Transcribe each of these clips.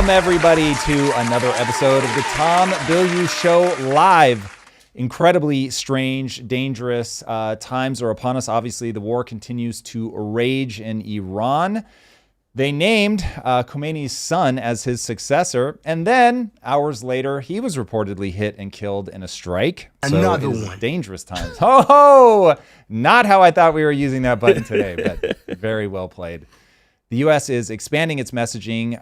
Welcome everybody to another episode of the Tom Bilyeu Show live. Incredibly strange, dangerous times are upon us. Obviously, the war continues to rage in Iran. They named Khomeini's son as his successor, and then hours later, he was reportedly hit and killed in a strike. Another one. Dangerous times. Ho! Not how I thought we were using that button today, but very well played. The U.S. is expanding its messaging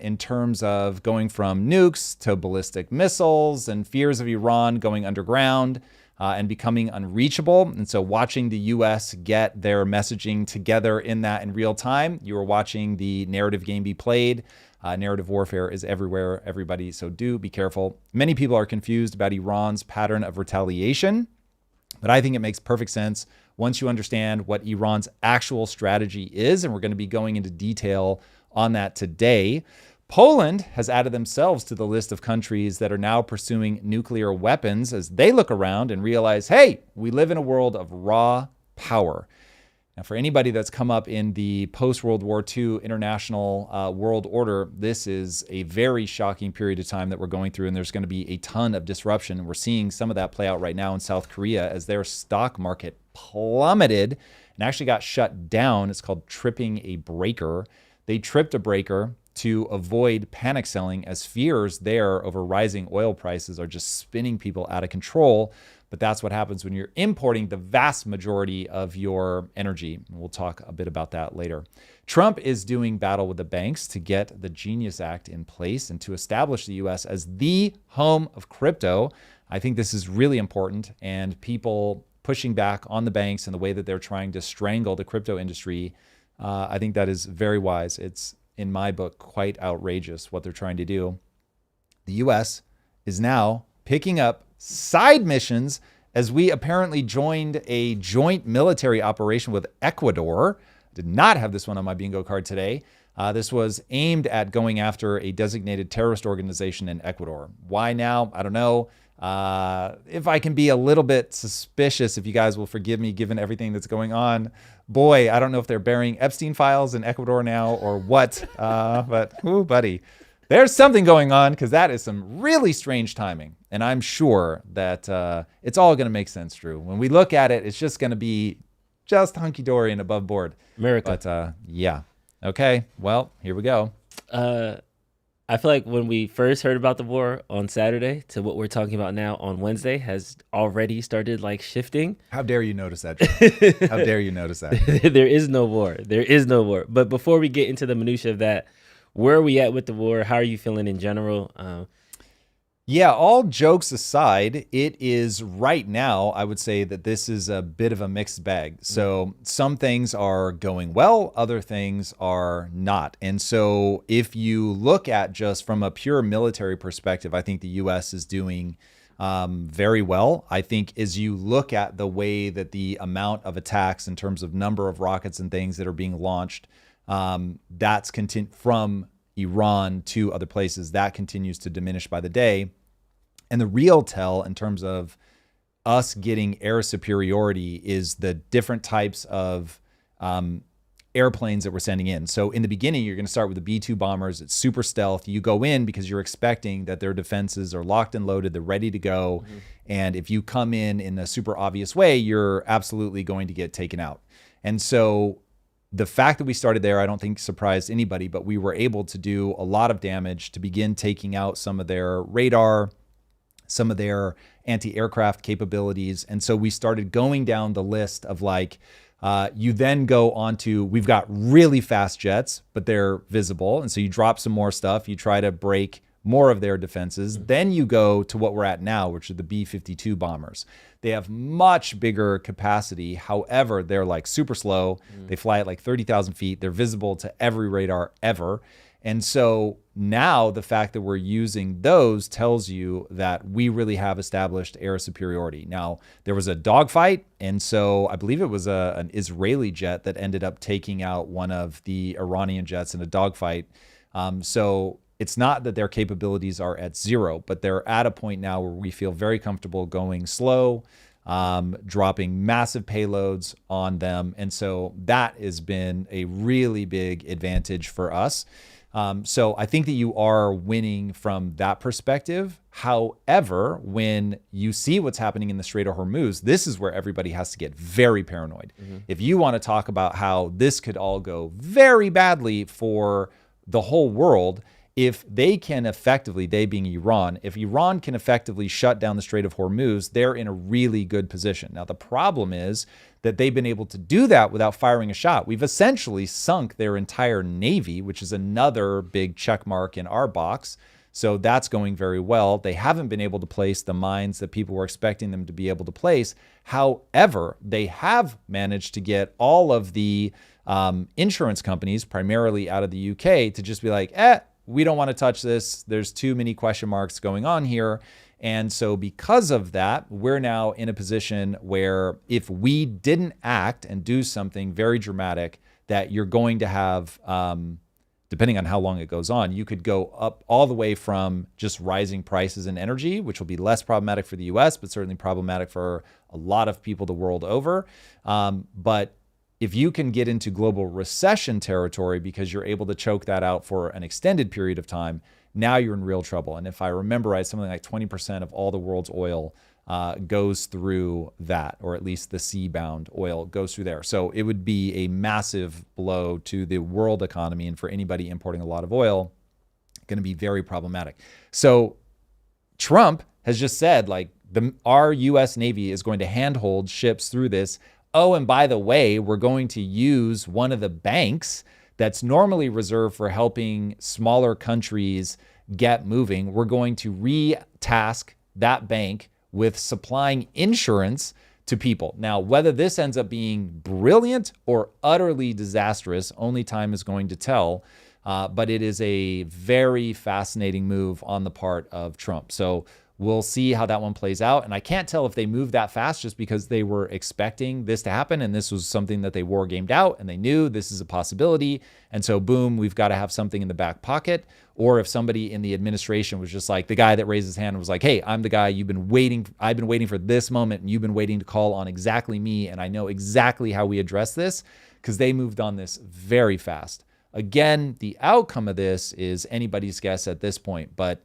in terms of going from nukes to ballistic missiles and fears of Iran going underground and becoming unreachable. And so watching the U.S. get their messaging together in real time, you are watching the narrative game be played. Narrative warfare is everywhere, everybody, so do be careful. Many people are confused about Iran's pattern of retaliation, but I think it makes perfect sense once you understand what Iran's actual strategy is, and we're going to be going into detail on that today. Poland has added themselves to the list of countries that are now pursuing nuclear weapons as they look around and realize, hey, we live in a world of raw power. Now, for anybody that's come up in the post-World War II international world order, this is a very shocking period of time that we're going through, and there's going to be a ton of disruption. And we're seeing some of that play out right now in South Korea as their stock market plummeted and actually got shut down. It's called tripping a breaker. They tripped a breaker to avoid panic selling as fears there over rising oil prices are just spinning people out of control. But that's what happens when you're importing the vast majority of your energy. We'll talk a bit about that later. Trump is doing battle with the banks to get the Genius Act in place and to establish the U.S. as the home of crypto. I think this is really important, and people pushing back on the banks and the way that they're trying to strangle the crypto industry, I think that is very wise. It's, in my book, quite outrageous what they're trying to do. The U.S. is now picking up side missions as we apparently joined a joint military operation with Ecuador. Did not have this one on my bingo card today. This was aimed at going after a designated terrorist organization in Ecuador. Why now? I don't know. If I can be a little bit suspicious, if you guys will forgive me, given everything that's going on, boy, I don't know if they're burying Epstein files in Ecuador now or what, but ooh, buddy, there's something going on because that is some really strange timing. And I'm sure that it's all going to make sense, Drew. When we look at it, it's just going to be just hunky-dory and above board. America. But yeah. Okay, well, here we go. I feel like when we first heard about the war on Saturday to what we're talking about now on Wednesday has already started like shifting. How dare you notice that, Drew? How dare you notice that? There is no war. There is no war. But before we get into the minutia of that, where are we at with the war? How are you feeling in general? Yeah, all jokes aside, it is right now, I would say that this is a bit of a mixed bag. So some things are going well, other things are not. And so if you look at just from a pure military perspective, I think the U.S. is doing very well. I think as you look at the way that the amount of attacks in terms of number of rockets and things that are being launched, that's from Iran to other places, that continues to diminish by the day. And the real tell in terms of us getting air superiority is the different types of airplanes that we're sending in. So in the beginning, you're going to start with the B-2 bombers. It's super stealth. You go in because you're expecting that their defenses are locked and loaded. They're ready to go. Mm-hmm. And if you come in a super obvious way, you're absolutely going to get taken out. And so the fact that we started there, I don't think surprised anybody, but we were able to do a lot of damage to begin taking out some of their radar, some of their anti-aircraft capabilities. And so we started going down the list of like, you then go on to, we've got really fast jets, but they're visible. And so you drop some more stuff. You try to break more of their defenses. Then you go to what we're at now, which are the B-52 bombers. They have much bigger capacity. However, they're like super slow. They fly at like 30,000 feet. They're visible to every radar ever. And so now the fact that we're using those tells you that we really have established air superiority. Now, there was a dogfight, and so I believe it was an Israeli jet that ended up taking out one of the Iranian jets in a dogfight. So it's not that their capabilities are at zero, but they're at a point now where we feel very comfortable going slow, dropping massive payloads on them. And so that has been a really big advantage for us. So I think that you are winning from that perspective. However, when you see what's happening in the Strait of Hormuz, this is where everybody has to get very paranoid. If you want to talk about how this could all go very badly for the whole world, if they can effectively, they being Iran, if Iran can effectively shut down the Strait of Hormuz, they're in a really good position. Now, the problem is that they've been able to do that without firing a shot. We've essentially sunk their entire navy, which is another big check mark in our box. So that's going very well. They haven't been able to place the mines that people were expecting them to be able to place. However, they have managed to get all of the insurance companies, primarily out of the UK, to just be like, we don't want to touch this. There's too many question marks going on here. And so because of that, we're now in a position where if we didn't act and do something very dramatic, that you're going to have, depending on how long it goes on, you could go up all the way from just rising prices in energy, which will be less problematic for the US, but certainly problematic for a lot of people the world over. But if you can get into global recession territory because you're able to choke that out for an extended period of time, now you're in real trouble. And if I remember right, something like 20% of all the world's oil goes through that, or at least the sea-bound oil goes through there. So it would be a massive blow to the world economy, and for anybody importing a lot of oil, going to be very problematic. So Trump has just said, like, our U.S. Navy is going to handhold ships through this. Oh, and by the way, we're going to use one of the banks that's normally reserved for helping smaller countries get moving. We're going to re-task that bank with supplying insurance to people. Now, whether this ends up being brilliant or utterly disastrous, only time is going to tell. But it is a very fascinating move on the part of Trump. So we'll see how that one plays out. And I can't tell if they moved that fast just because they were expecting this to happen. And this was something that they war gamed out and they knew this is a possibility. And so boom, we've got to have something in the back pocket. Or if somebody in the administration was just like the guy that raised his hand and was like, hey, I'm the guy I've been waiting for this moment and you've been waiting to call on exactly me. And I know exactly how we address this, because they moved on this very fast. Again, the outcome of this is anybody's guess at this point, but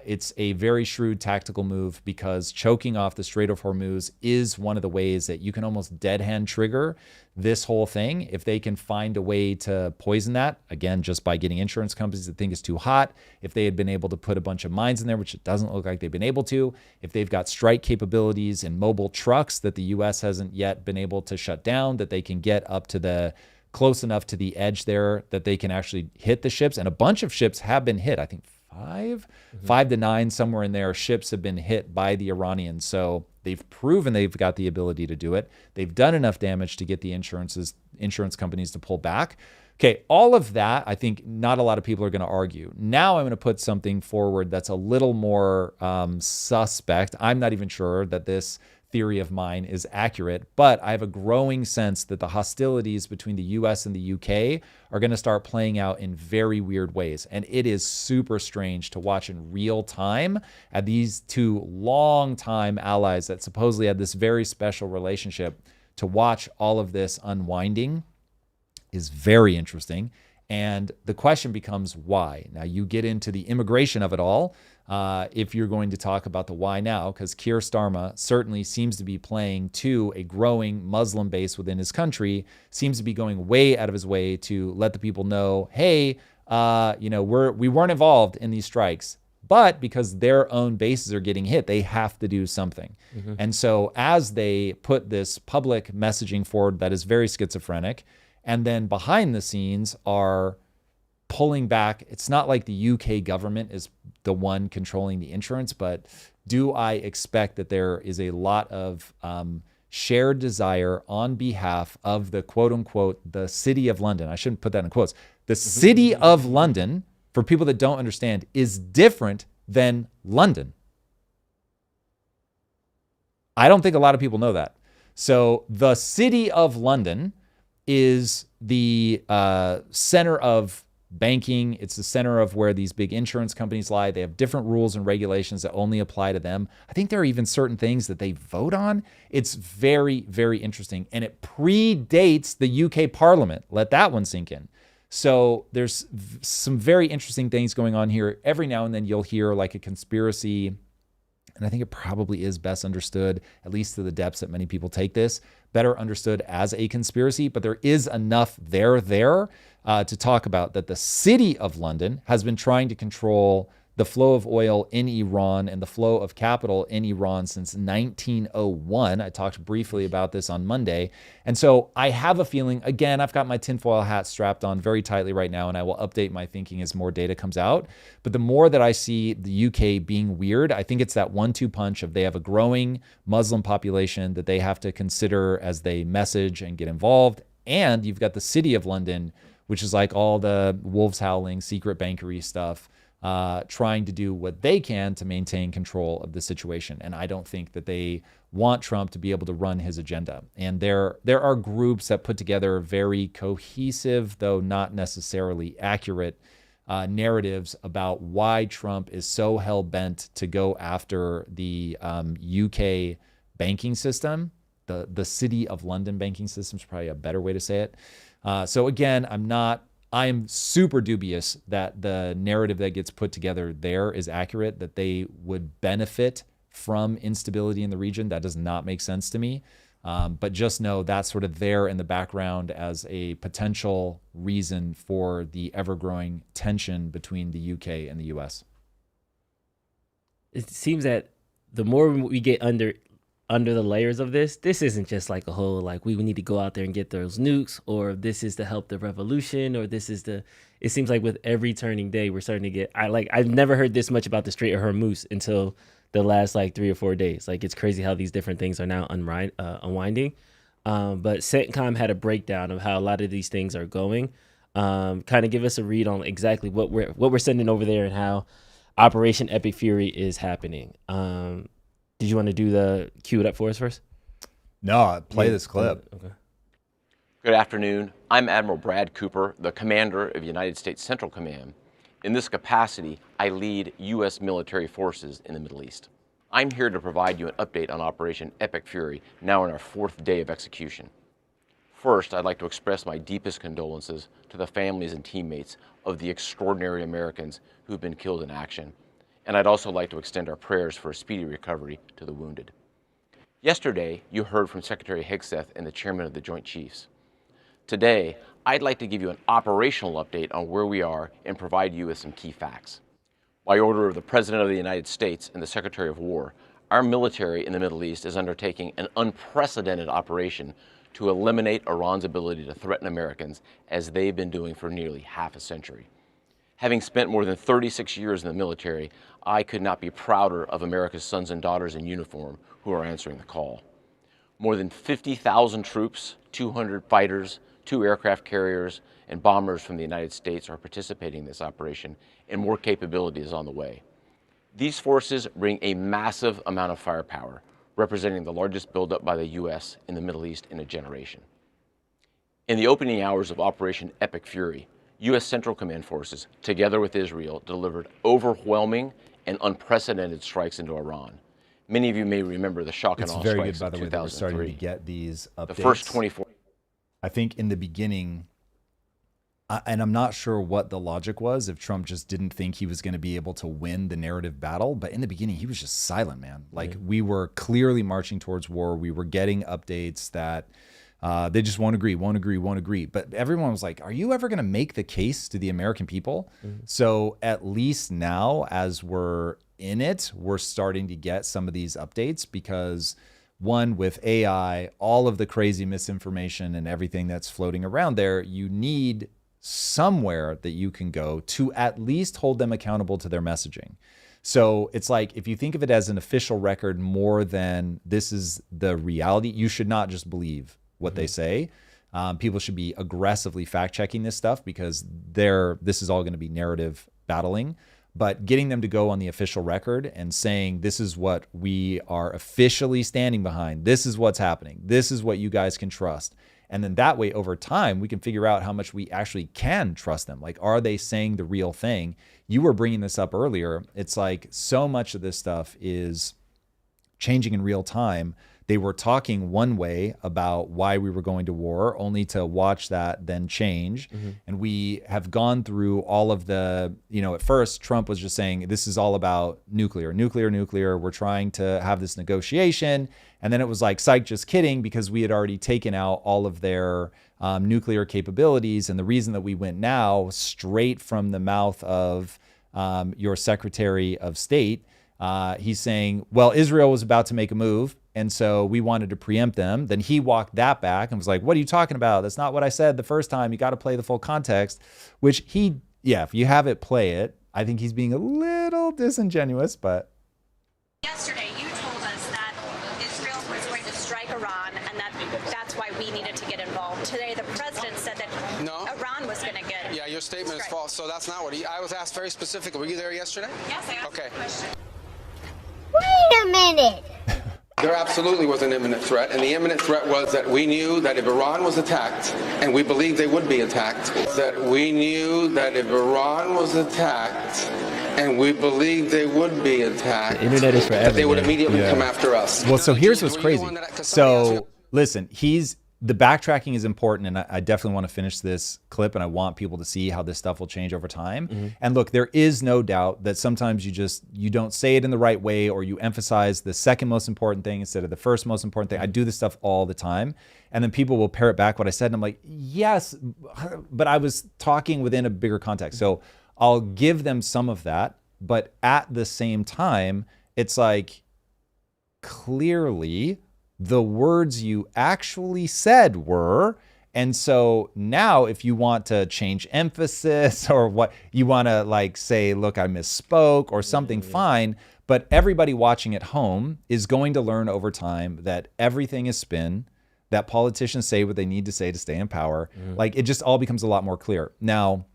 it's a very shrewd tactical move, because choking off the Strait of Hormuz is one of the ways that you can almost dead hand trigger this whole thing. If they can find a way to poison that, again, just by getting insurance companies that think it's too hot, if they had been able to put a bunch of mines in there, which it doesn't look like they've been able to, if they've got strike capabilities and mobile trucks that the U.S. hasn't yet been able to shut down, that they can get up to the close enough to the edge there that they can actually hit the ships. And a bunch of ships have been hit. I think five to nine, somewhere in there, ships have been hit by the Iranians. So they've proven they've got the ability to do it. They've done enough damage to get the insurance companies to pull back. Okay, all of that, I think not a lot of people are going to argue. Now I'm going to put something forward that's a little more suspect. I'm not even sure that this theory of mine is accurate, but I have a growing sense that the hostilities between the US and the UK are going to start playing out in very weird ways. And it is super strange to watch in real time at these two long-time allies that supposedly had this very special relationship. To watch all of this unwinding is very interesting. And the question becomes why. Now you get into the immigration of it all. If you're going to talk about the why now, because Keir Starmer certainly seems to be playing to a growing Muslim base within his country, seems to be going way out of his way to let the people know, hey, we weren't involved in these strikes, but because their own bases are getting hit, they have to do something. Mm-hmm. And so as they put this public messaging forward that is very schizophrenic, and then behind the scenes are pulling back. It's not like the UK government is the one controlling the insurance, but do I expect that there is a lot of shared desire on behalf of the quote unquote, the city of London? I shouldn't put that in quotes. The city of London, for people that don't understand, is different than London. I don't think a lot of people know that. So the city of London is the center of banking. It's the center of where these big insurance companies lie. They have different rules and regulations that only apply to them. I think there are even certain things that they vote on. It's very, very interesting. And it predates the UK Parliament. Let that one sink in. So there's some very interesting things going on here. Every now and then you'll hear like a conspiracy, and I think it probably is best understood, at least to the depths that many people take this, better understood as a conspiracy, but there is enough there to talk about that the city of London has been trying to control the flow of oil in Iran and the flow of capital in Iran since 1901. I talked briefly about this on Monday. And so I have a feeling, again, I've got my tinfoil hat strapped on very tightly right now, and I will update my thinking as more data comes out. But the more that I see the UK being weird, I think it's that 1-2 punch of they have a growing Muslim population that they have to consider as they message and get involved. And you've got the city of London, which is like all the wolves howling, secret bankery stuff, trying to do what they can to maintain control of the situation. And I don't think that they want Trump to be able to run his agenda. And there are groups that put together very cohesive, though not necessarily accurate, narratives about why Trump is so hell-bent to go after the UK banking system. The City of London banking system is probably a better way to say it. So again, I'm super dubious that the narrative that gets put together there is accurate, that they would benefit from instability in the region. That does not make sense to me. But just know that's sort of there in the background as a potential reason for the ever-growing tension between the UK and the US. It seems that the more we get under the layers of this isn't just like a whole, like, we need to go out there and get those nukes, or this is to help the revolution, or it seems like with every turning day, we're starting to get, I've never heard this much about the Strait of Hormuz until the last like 3 or 4 days. Like, it's crazy how these different things are now unwinding. But CENTCOM had a breakdown of how a lot of these things are going. Kind of give us a read on exactly what we're sending over there and how Operation Epic Fury is happening. Did you want to do the cue it up for us first? No, play this clip. Okay. Good afternoon. I'm Admiral Brad Cooper, the commander of United States Central Command. In this capacity, I lead U.S. military forces in the Middle East. I'm here to provide you an update on Operation Epic Fury, now in our 4th day of execution. First, I'd like to express my deepest condolences to the families and teammates of the extraordinary Americans who've been killed in action. And I'd also like to extend our prayers for a speedy recovery to the wounded. Yesterday, you heard from Secretary Hegseth and the Chairman of the Joint Chiefs. Today, I'd like to give you an operational update on where we are and provide you with some key facts. By order of the President of the United States and the Secretary of War, our military in the Middle East is undertaking an unprecedented operation to eliminate Iran's ability to threaten Americans, as they've been doing for nearly half a century. Having spent more than 36 years in the military, I could not be prouder of America's sons and daughters in uniform who are answering the call. More than 50,000 troops, 200 fighters, 2 aircraft carriers, and bombers from the United States are participating in this operation, and more capability is on the way. These forces bring a massive amount of firepower, representing the largest buildup by the U.S. in the Middle East in a generation. In the opening hours of Operation Epic Fury, U.S. Central Command forces, together with Israel, delivered overwhelming and unprecedented strikes into Iran. Many of you may remember the shock and awe strikes of 2003. It's very good, by the way, that we're starting to get these updates. The first 24. I think in the beginning, and I'm not sure what the logic was, if Trump just didn't think he was going to be able to win the narrative battle, but in the beginning, he was just silent, man. Like, we were clearly marching towards war. We were getting updates that they just won't agree. But everyone was like, are you ever going to make the case to the American people? So at least now, as we're in it, we're starting to get some of these updates because, one, with AI, all of the crazy misinformation and everything that's floating around there, you need somewhere that you can go to at least hold them accountable to their messaging. So it's like, if you think of it as an official record more than this is the reality, you should not just believe what they say. People should be aggressively fact checking this stuff because this is all going to be narrative battling. But getting them to go on the official record and saying, this is what we are officially standing behind. This is what's happening. This is what you guys can trust. And then that way, over time, we can figure out how much we actually can trust them. Like, are they saying the real thing? You were bringing this up earlier. It's like so much of this stuff is changing in real time they were talking one way about why we were going to war, only to watch that then change. And we have gone through all of the, at first Trump was just saying, this is all about nuclear. We're trying to have this negotiation. And then it was like, psych, just kidding, because we had already taken out all of their nuclear capabilities. And the reason that we went now, straight from the mouth of your Secretary of State, he's saying, well, Israel was about to make a move, and so we wanted to preempt them. Then he walked that back and was like, what are you talking about? That's not what I said the first time. You got to play the full context, which if you have it, play it. I think he's being a little disingenuous, but. Yesterday, you told us that Israel was going to strike Iran and that's why we needed to get involved. Today, the president said that Iran was going to get. Yeah, your statement is false. So that's not what I was asked very specifically. Were you there yesterday? Yes, I asked the question. Wait a minute. There absolutely was an imminent threat, and the imminent threat was that we knew that if Iran was attacked, and we believed they would be attacked, that we knew that if Iran was attacked, and we believed they would be attacked, The internet is forever, that they would man. immediately come after us. Well, so here's what's Were you crazy. the one that- 'cause So somebody else- listen, the backtracking is important, and I definitely want to finish this clip, and I want people to see how this stuff will change over time. And look, there is no doubt that sometimes you don't say it in the right way, or you emphasize the second most important thing instead of the first most important thing. I do this stuff all the time, and then people will parrot back what I said, and I'm like, yes, but I was talking within a bigger context. So I'll give them some of that, but at the same time, it's like, clearly the words you actually said were. And so now if you want to change emphasis, or what you want to like say, look, I misspoke or something, fine. But everybody watching at home is going to learn over time that everything is spin, that politicians say what they need to say to stay in power. Like, it just all becomes a lot more clear. Now,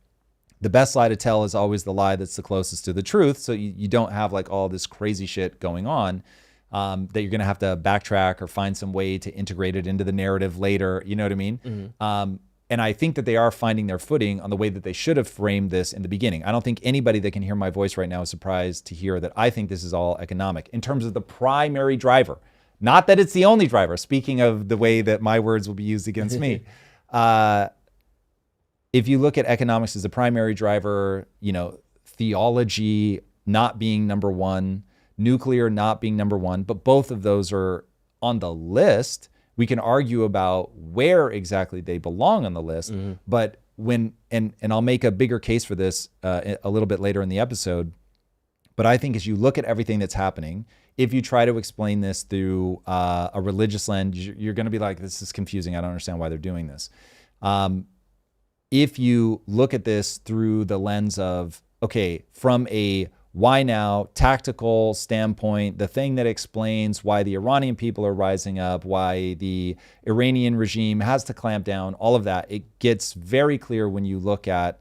the best lie to tell is always the lie that's the closest to the truth. So you don't have like all this crazy shit going on. That you're going to have to backtrack or find some way to integrate it into the narrative later. You know what I mean? And I think that they are finding their footing on the way that they should have framed this in the beginning. I don't think anybody that can hear my voice right now is surprised to hear that I think this is all economic in terms of the primary driver. Not that it's the only driver. Speaking of the way that my words will be used against me. If you look at economics as a primary driver, theology not being number one, nuclear not being number one, but both of those are on the list. We can argue about where exactly they belong on the list, but and I'll make a bigger case for this a little bit later in the episode. But I think as you look at everything that's happening, if you try to explain this through a religious lens, you're going to be like, this is confusing. I don't understand why they're doing this. If you look at this through the lens of, okay, from a why now tactical standpoint, the thing that explains why the Iranian people are rising up, why the Iranian regime has to clamp down, all of that, it gets very clear when you look at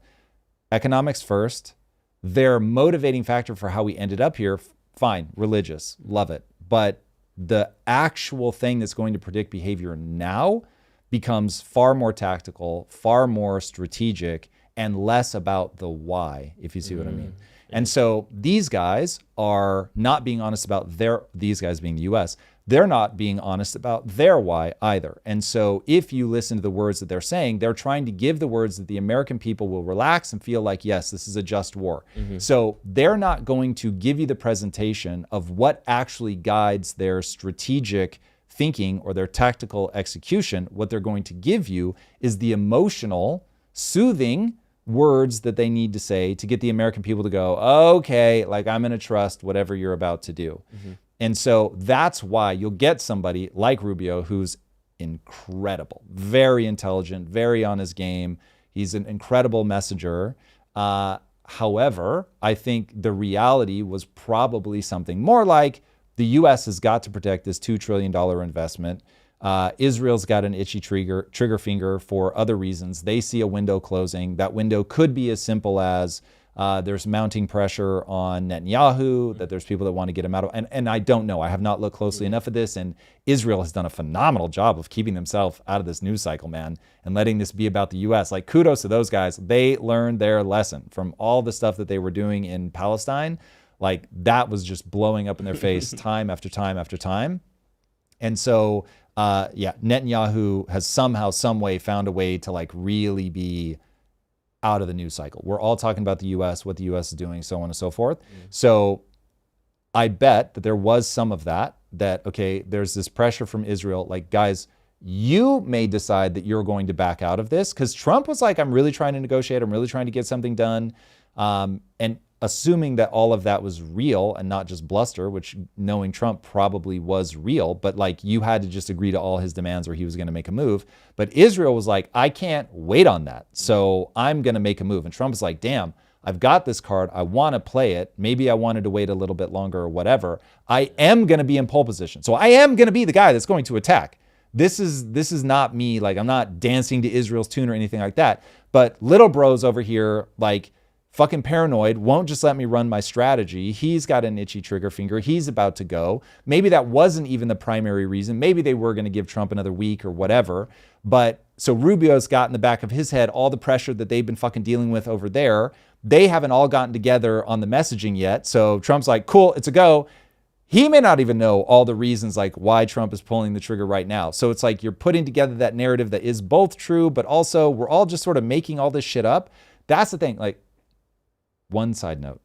economics first. Their motivating factor for how we ended up here, fine, religious, love it. But the actual thing that's going to predict behavior now becomes far more tactical, far more strategic, and less about the why, if you see what I mean. And so these guys are not being honest about these guys being the US, they're not being honest about their why either. And so if you listen to the words that they're saying, they're trying to give the words that the American people will relax and feel like, yes, this is a just war. So they're not going to give you the presentation of what actually guides their strategic thinking or their tactical execution. What they're going to give you is the emotional, soothing words that they need to say to get the American people to go, okay, like I'm going to trust whatever you're about to do. And so that's why you'll get somebody like Rubio, who's incredible, very intelligent, very on his game. He's an incredible messenger. However, I think the reality was probably something more like the US has got to protect this $2 trillion investment. Israel's got an itchy trigger finger for other reasons. They see a window closing. That window could be as simple as there's mounting pressure on Netanyahu, that there's people that want to get him out of, and I don't know. I have not looked closely enough at this, and Israel has done a phenomenal job of keeping themselves out of this news cycle, man, and letting this be about the US. Like, kudos to those guys. They learned their lesson from all the stuff that they were doing in Palestine. Like, that was just blowing up in their face time after time after time. And so, Netanyahu has somehow, some way found a way to like really be out of the news cycle. We're all talking about the U.S., what the U.S. is doing, so on and so forth. So I bet that there was some of that, okay, there's this pressure from Israel, like, guys, you may decide that you're going to back out of this, because Trump was like, I'm really trying to negotiate, I'm really trying to get something done. And assuming that all of that was real and not just bluster, which knowing Trump probably was real, but like you had to just agree to all his demands or he was going to make a move. But Israel was like, I can't wait on that, so I'm going to make a move. And Trump was like, damn, I've got this card. I want to play it. Maybe I wanted to wait a little bit longer or whatever. I am going to be in pole position. So I am going to be the guy that's going to attack. This is not me. Like, I'm not dancing to Israel's tune or anything like that. But little bro's over here, like, fucking paranoid, won't just let me run my strategy. He's got an itchy trigger finger. He's about to go. Maybe that wasn't even the primary reason. Maybe they were going to give Trump another week or whatever. But so Rubio's got in the back of his head all the pressure that they've been fucking dealing with over there. They haven't all gotten together on the messaging yet. So Trump's like, cool, it's a go. He may not even know all the reasons like why Trump is pulling the trigger right now. So it's like you're putting together that narrative that is both true, but also we're all just sort of making all this shit up. That's the thing. Like, one side note,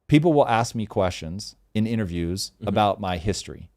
people will ask me questions in interviews about my history.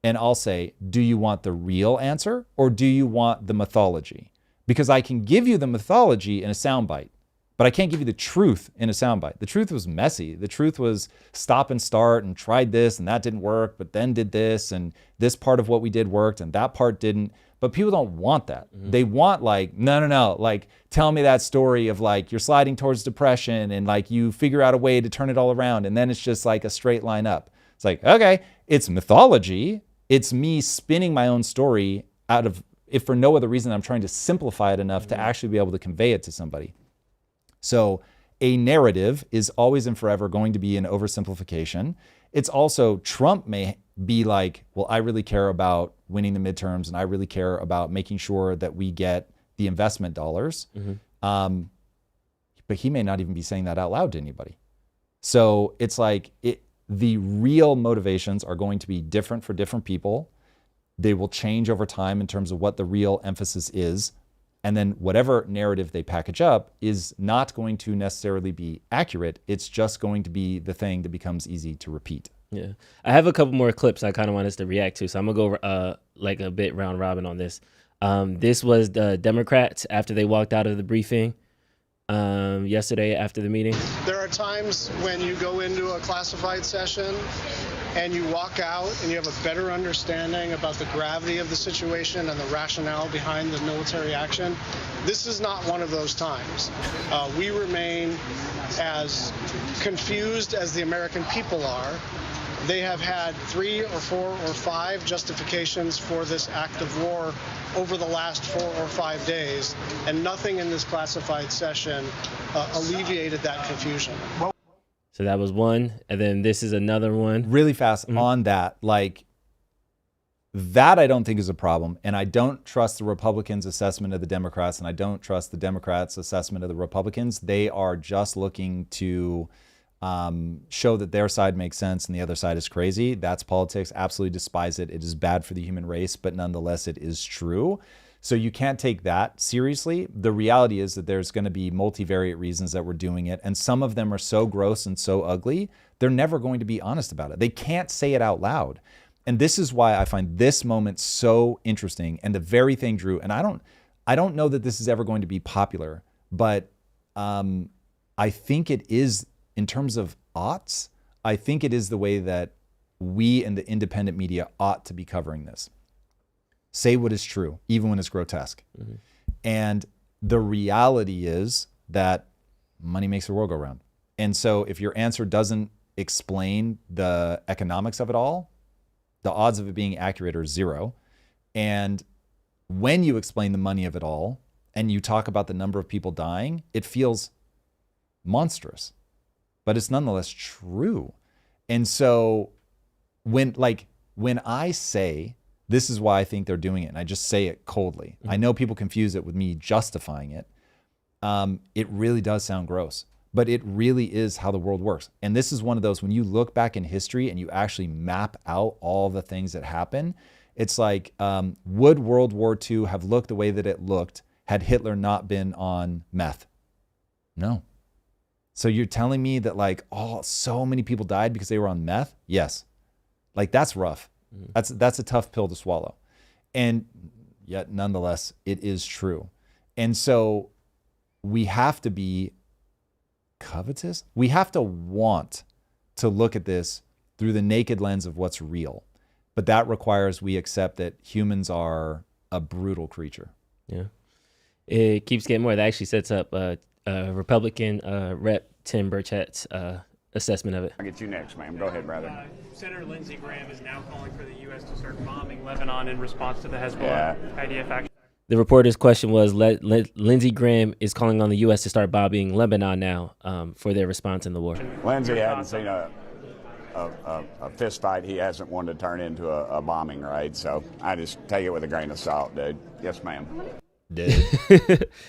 And I'll say, do you want the real answer or do you want the mythology? Because I can give you the mythology in a soundbite, but I can't give you the truth in a soundbite. The truth was messy. The truth was stop and start and tried this and that didn't work, but then did this and this part of what we did worked and that part didn't. But people don't want that. They want like, no. Like, tell me that story of like, you're sliding towards depression and like you figure out a way to turn it all around. And then it's just like a straight line up. It's like, okay, it's mythology. It's me spinning my own story out of, if for no other reason, I'm trying to simplify it enough to actually be able to convey it to somebody. So a narrative is always and forever going to be an oversimplification. It's also, Trump may be like, well, I really care about winning the midterms and I really care about making sure that we get the investment dollars. But he may not even be saying that out loud to anybody. So it's like the real motivations are going to be different for different people. They will change over time in terms of what the real emphasis is. And then whatever narrative they package up is not going to necessarily be accurate. It's just going to be the thing that becomes easy to repeat. Yeah. I have a couple more clips I kind of want us to react to. So I'm going to go like a bit round robin on this. This was the Democrats after they walked out of the briefing yesterday after the meeting. There are times when you go into a classified session and you walk out and you have a better understanding about the gravity of the situation and the rationale behind the military action. This is not one of those times. We remain as confused as the American people are. They have had 3 or 4 or 5 justifications for this act of war over the last 4 or 5 days, and nothing in this classified session alleviated that confusion. So that was one, and then this is another one. Really fast on that, like, that I don't think is a problem, and I don't trust the Republicans' assessment of the Democrats, and I don't trust the Democrats' assessment of the Republicans. They are just looking to show that their side makes sense and the other side is crazy. That's politics. Absolutely despise it. It is bad for the human race, but nonetheless, it is true. So you can't take that seriously. The reality is that there's going to be multivariate reasons that we're doing it. And some of them are so gross and so ugly, they're never going to be honest about it. They can't say it out loud. And this is why I find this moment so interesting. And the very thing, Drew, and I don't know that this is ever going to be popular, but I think it is, in terms of oughts, I think it is the way that we and the independent media ought to be covering this. Say what is true, even when it's grotesque. And the reality is that money makes the world go round. And so if your answer doesn't explain the economics of it all, the odds of it being accurate are 0. And when you explain the money of it all and you talk about the number of people dying, it feels monstrous, but it's nonetheless true. And so when I say, this is why I think they're doing it, and I just say it coldly. I know people confuse it with me justifying it. It really does sound gross. but it really is how the world works. And this is one of those, when you look back in history and you actually map out all the things that happen, it's like, would World War II have looked the way that it looked had Hitler not been on meth? No. So you're telling me that like, so many people died because they were on meth? Yes. Like, that's rough. That's a tough pill to swallow. And yet nonetheless, it is true. And so we have to be covetous. We have to want to look at this through the naked lens of what's real. But that requires we accept that humans are a brutal creature. Yeah. It keeps getting more. That actually sets up Republican Rep. Tim Burchett's assessment of it. I'll get you next, ma'am. Go ahead, brother. Senator Lindsey Graham is now calling for the U.S. to start bombing Lebanon in response to the Hezbollah IDF action. The reporter's question was, Lindsey Graham is calling on the U.S. to start bombing Lebanon now for their response in the war. Lindsey hadn't seen a fist fight he hasn't wanted to turn into a bombing, right? So I just take it with a grain of salt, dude. Yes, ma'am. Dude.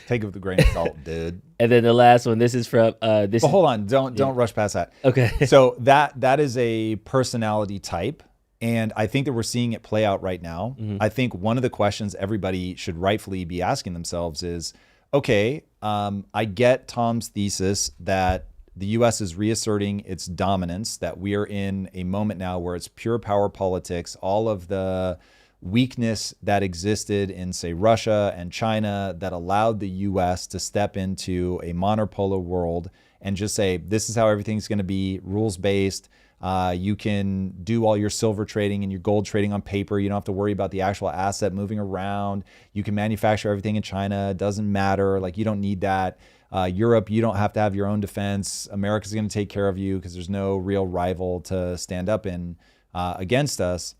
Take it with a grain of salt, dude. And then the last one, this is from this. But hold on, don't rush past that. Okay. So that is a personality type, and I think that we're seeing it play out right now. I think one of the questions everybody should rightfully be asking themselves is, okay, I get Tom's thesis that the U.S. is reasserting its dominance, that we are in a moment now where it's pure power politics. All of the weakness that existed in, say, Russia and China that allowed the U.S. to step into a monopolar world and just say, this is how everything's going to be, rules-based. You can do all your silver trading and your gold trading on paper. You don't have to worry about the actual asset moving around. You can manufacture everything in China. It doesn't matter. Like, you don't need that. Europe, you don't have to have your own defense. America's going to take care of you because there's no real rival to stand up in against us.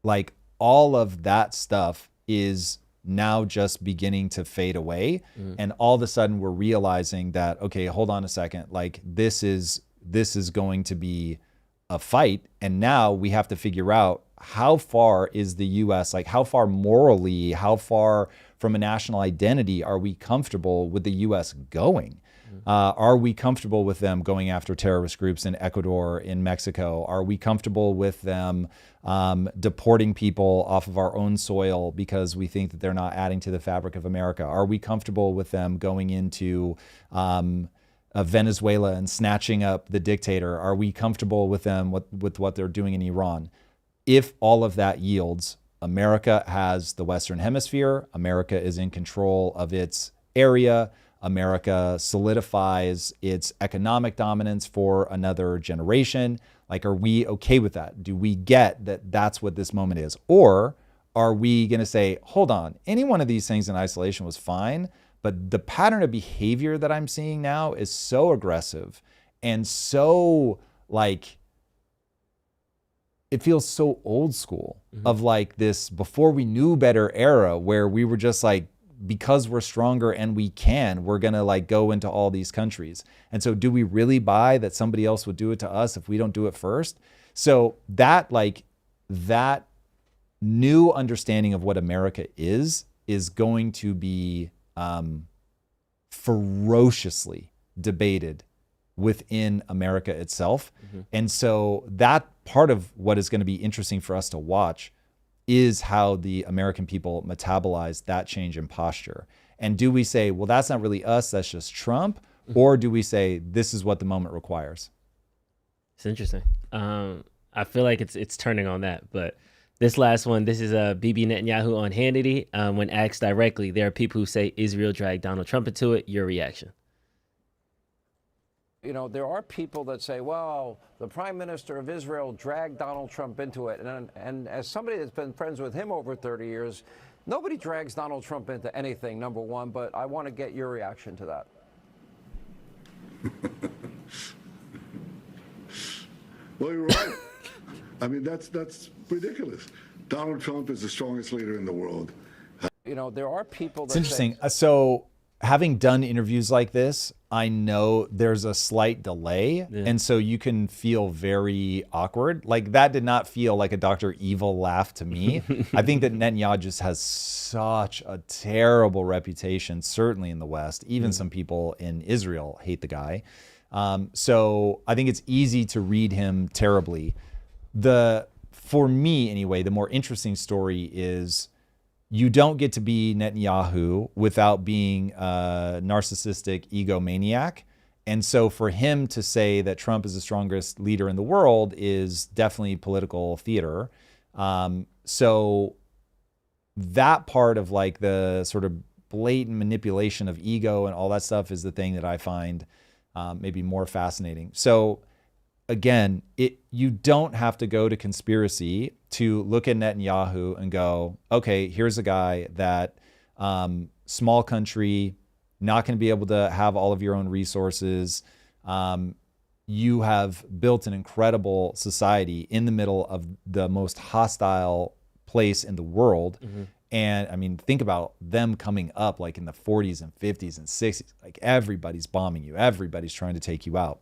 Like, all of that stuff is now just beginning to fade away. And all of a sudden we're realizing that, okay, hold on a second. Like, this is going to be a fight. And now we have to figure out, how far is the U.S., like how far morally, how far from a national identity are we comfortable with the U.S. going? Are we comfortable with them going after terrorist groups in Ecuador, in Mexico? Are we comfortable with them deporting people off of our own soil because we think that they're not adding to the fabric of America? Are we comfortable with them going into Venezuela and snatching up the dictator? Are we comfortable with them with what they're doing in Iran? If all of that yields, America has the Western Hemisphere, America is in control of its area, America solidifies its economic dominance for another generation. Like, are we okay with that? Do we get that that's what this moment is? Or are we going to say, hold on, any one of these things in isolation was fine, but the pattern of behavior that I'm seeing now is so aggressive and so, like, it feels so old school of like this before we knew better era where we were just like, because we're stronger and we're going to like go into all these countries. And so do we really buy that somebody else would do it to us if we don't do it first? So that new understanding of what America is going to be ferociously debated within America itself. And so that part of what is going to be interesting for us to watch is how the American people metabolize that change in posture. And do we say, well, that's not really us, that's just Trump? Or do we say, this is what the moment requires? It's interesting. I feel like it's turning on that. But this last one, this is Bibi Netanyahu on Hannity. When asked directly, there are people who say Israel dragged Donald Trump into it. Your reaction? You know, there are people that say, well, the prime minister of Israel dragged Donald Trump into it. And as somebody that's been friends with him over 30 years, nobody drags Donald Trump into anything, number one. But I want to get your reaction to that. Well, you're right. I mean, that's ridiculous. Donald Trump is the strongest leader in the world. You know, there are people that It's interesting. So having done interviews like this, I know there's a slight delay. Yeah. And so you can feel very awkward. Like that did not feel like a Dr. Evil laugh to me. I think that Netanyahu just has such a terrible reputation, certainly in the West. Even some people in Israel hate the guy. So I think it's easy to read him terribly. For me anyway, the more interesting story is you don't get to be Netanyahu without being a narcissistic egomaniac. And so for him to say that Trump is the strongest leader in the world is definitely political theater. So that part of like the sort of blatant manipulation of ego and all that stuff is the thing that I find maybe more fascinating. So again, you don't have to go to conspiracy to look at Netanyahu and go, okay, here's a guy that small country, not going to be able to have all of your own resources. You have built an incredible society in the middle of the most hostile place in the world. And I mean, think about them coming up like in the 40s and 50s and 60s. Like everybody's bombing you. Everybody's trying to take you out.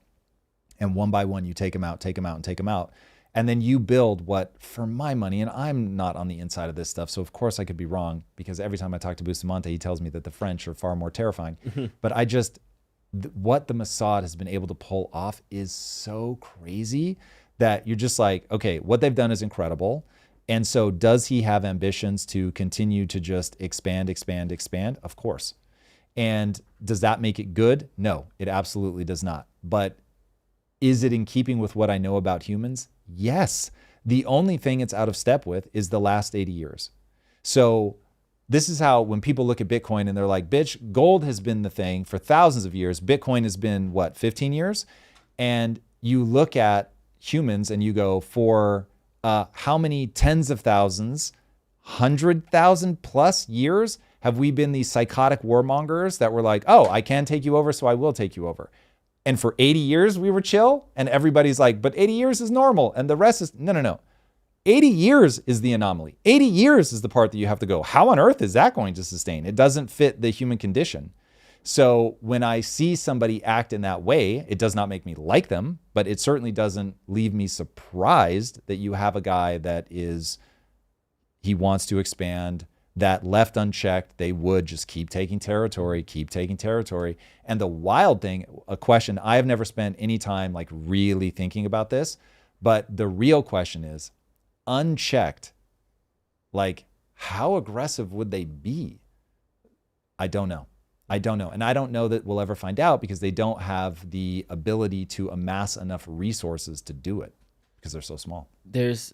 And one by one, you take them out, take them out, and take them out. And then you build what, for my money, and I'm not on the inside of this stuff, so of course I could be wrong, because every time I talk to Bustamante, he tells me that the French are far more terrifying. But what the Mossad has been able to pull off is so crazy that you're just like, okay, what they've done is incredible. And so does he have ambitions to continue to just expand? Of course. And does that make it good? No, it absolutely does not. But is it in keeping with what I know about humans? Yes. The only thing it's out of step with is the last 80 years. So this is how, when people look at Bitcoin and they're like, bitch, gold has been the thing for thousands of years. Bitcoin has been, 15 years? And you look at humans and you go, for how many tens of thousands, 100,000 plus years have we been these psychotic warmongers that were like, oh, I can take you over, so I will take you over. And for 80 years, we were chill. And everybody's like, but 80 years is normal. And the rest is, no. 80 years is the anomaly. 80 years is the part that you have to go, how on earth is that going to sustain? It doesn't fit the human condition. So when I see somebody act in that way, it does not make me like them, but it certainly doesn't leave me surprised that you have a guy that he wants to expand, that left unchecked, they would just keep taking territory. And the wild thing, a question, I have never spent any time like really thinking about this, but the real question is, unchecked, like how aggressive would they be? I don't know. And I don't know that we'll ever find out, because they don't have the ability to amass enough resources to do it because they're so small. There's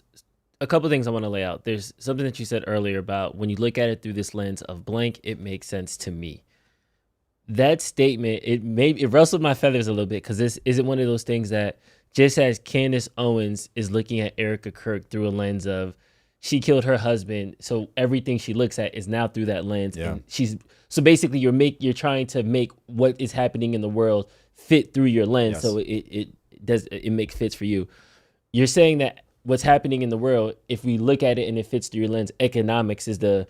a couple things I want to lay out. There's something that you said earlier about when you look at it through this lens of blank, it makes sense to me. That statement, it rustled my feathers a little bit, because this isn't one of those things that, just as Candace Owens is looking at Erica Kirk through a lens of she killed her husband, so everything she looks at is now through that lens. Yeah. And so basically you're trying to make what is happening in the world fit through your lens. Yes. So it makes fits for you. You're saying that what's happening in the world, if we look at it and it fits through your lens, economics is the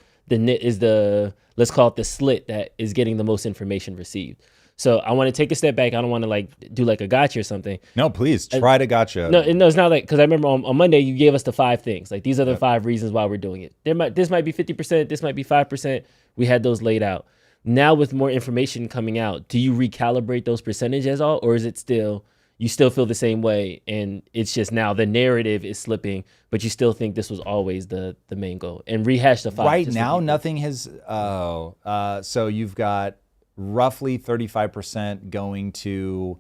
let's call it the slit that is getting the most information received. So I want to take a step back. I don't want to like do like a gotcha or something. No, please try to gotcha. No, it's not like, because I remember on Monday you gave us the 5 things. Like, these are the 5 reasons why we're doing it. This might be 50%. This might be 5%. We had those laid out. Now with more information coming out, do you recalibrate those percentages at all, or is it still, you still feel the same way and it's just now the narrative is slipping, but you still think this was always the main goal? And rehash the 5. Right now, nothing has. So you've got roughly 35% going to,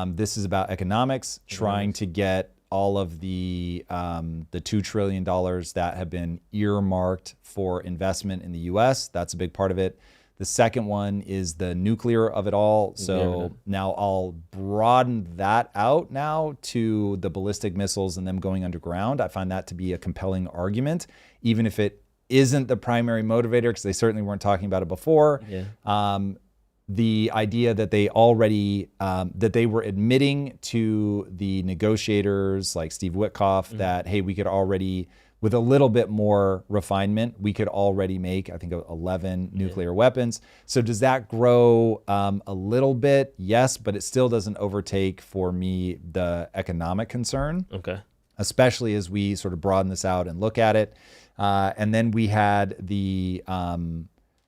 this is about economics, trying to get all of the $2 trillion that have been earmarked for investment in the US. That's a big part of it. The second one is the nuclear of it all. So now I'll broaden that out now to the ballistic missiles and them going underground. I find that to be a compelling argument, even if it isn't the primary motivator, because they certainly weren't talking about it before. Yeah. The idea that they already, that they were admitting to the negotiators like Steve Witkoff that, hey, we could already, with a little bit more refinement, we could already make, I think, 11 nuclear weapons. So does that grow a little bit? Yes, but it still doesn't overtake, for me, the economic concern. Okay. Especially as we sort of broaden this out and look at it. And then we had the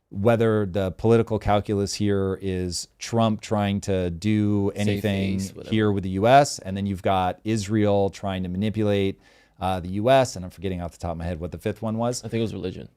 whether the political calculus here is Trump trying to do anything here with the U.S., and then you've got Israel trying to manipulate the U.S., and I'm forgetting off the top of my head what the fifth one was. I think it was religion.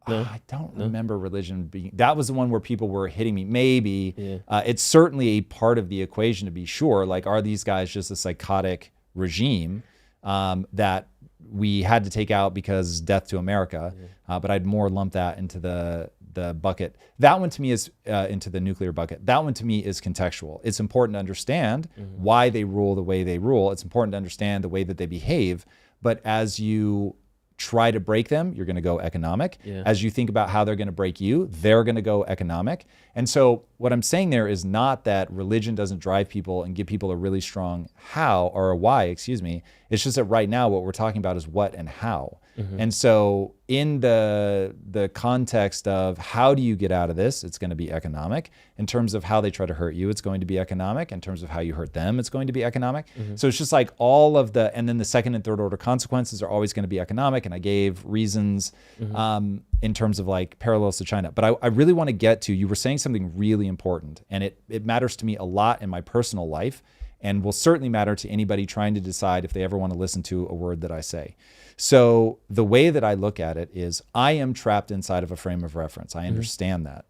No? I don't remember religion being, that was the one where people were hitting me. Maybe. It's certainly a part of the equation, to be sure. Like, are these guys just a psychotic regime that we had to take out because death to America? But I'd more lump that into the bucket. That one to me is into the nuclear bucket. That one to me is contextual. It's important to understand why they rule the way they rule. It's important to understand the way that they behave. But as you try to break them, you're going to go economic. As you think about how they're going to break you, they're going to go economic. And so what I'm saying there is not that religion doesn't drive people and give people a really strong how, or a why, excuse me. It's just that right now what we're talking about is what and how. And so in the context of how do you get out of this, it's going to be economic. In terms of how they try to hurt you, it's going to be economic. In terms of how you hurt them, it's going to be economic. So it's just like all of the, and then the second and third order consequences are always going to be economic. And I gave reasons in terms of like parallels to China. But I really want to get to, you were saying something really important, and it matters to me a lot in my personal life, and will certainly matter to anybody trying to decide if they ever want to listen to a word that I say. So the way that I look at it is I am trapped inside of a frame of reference. I understand that.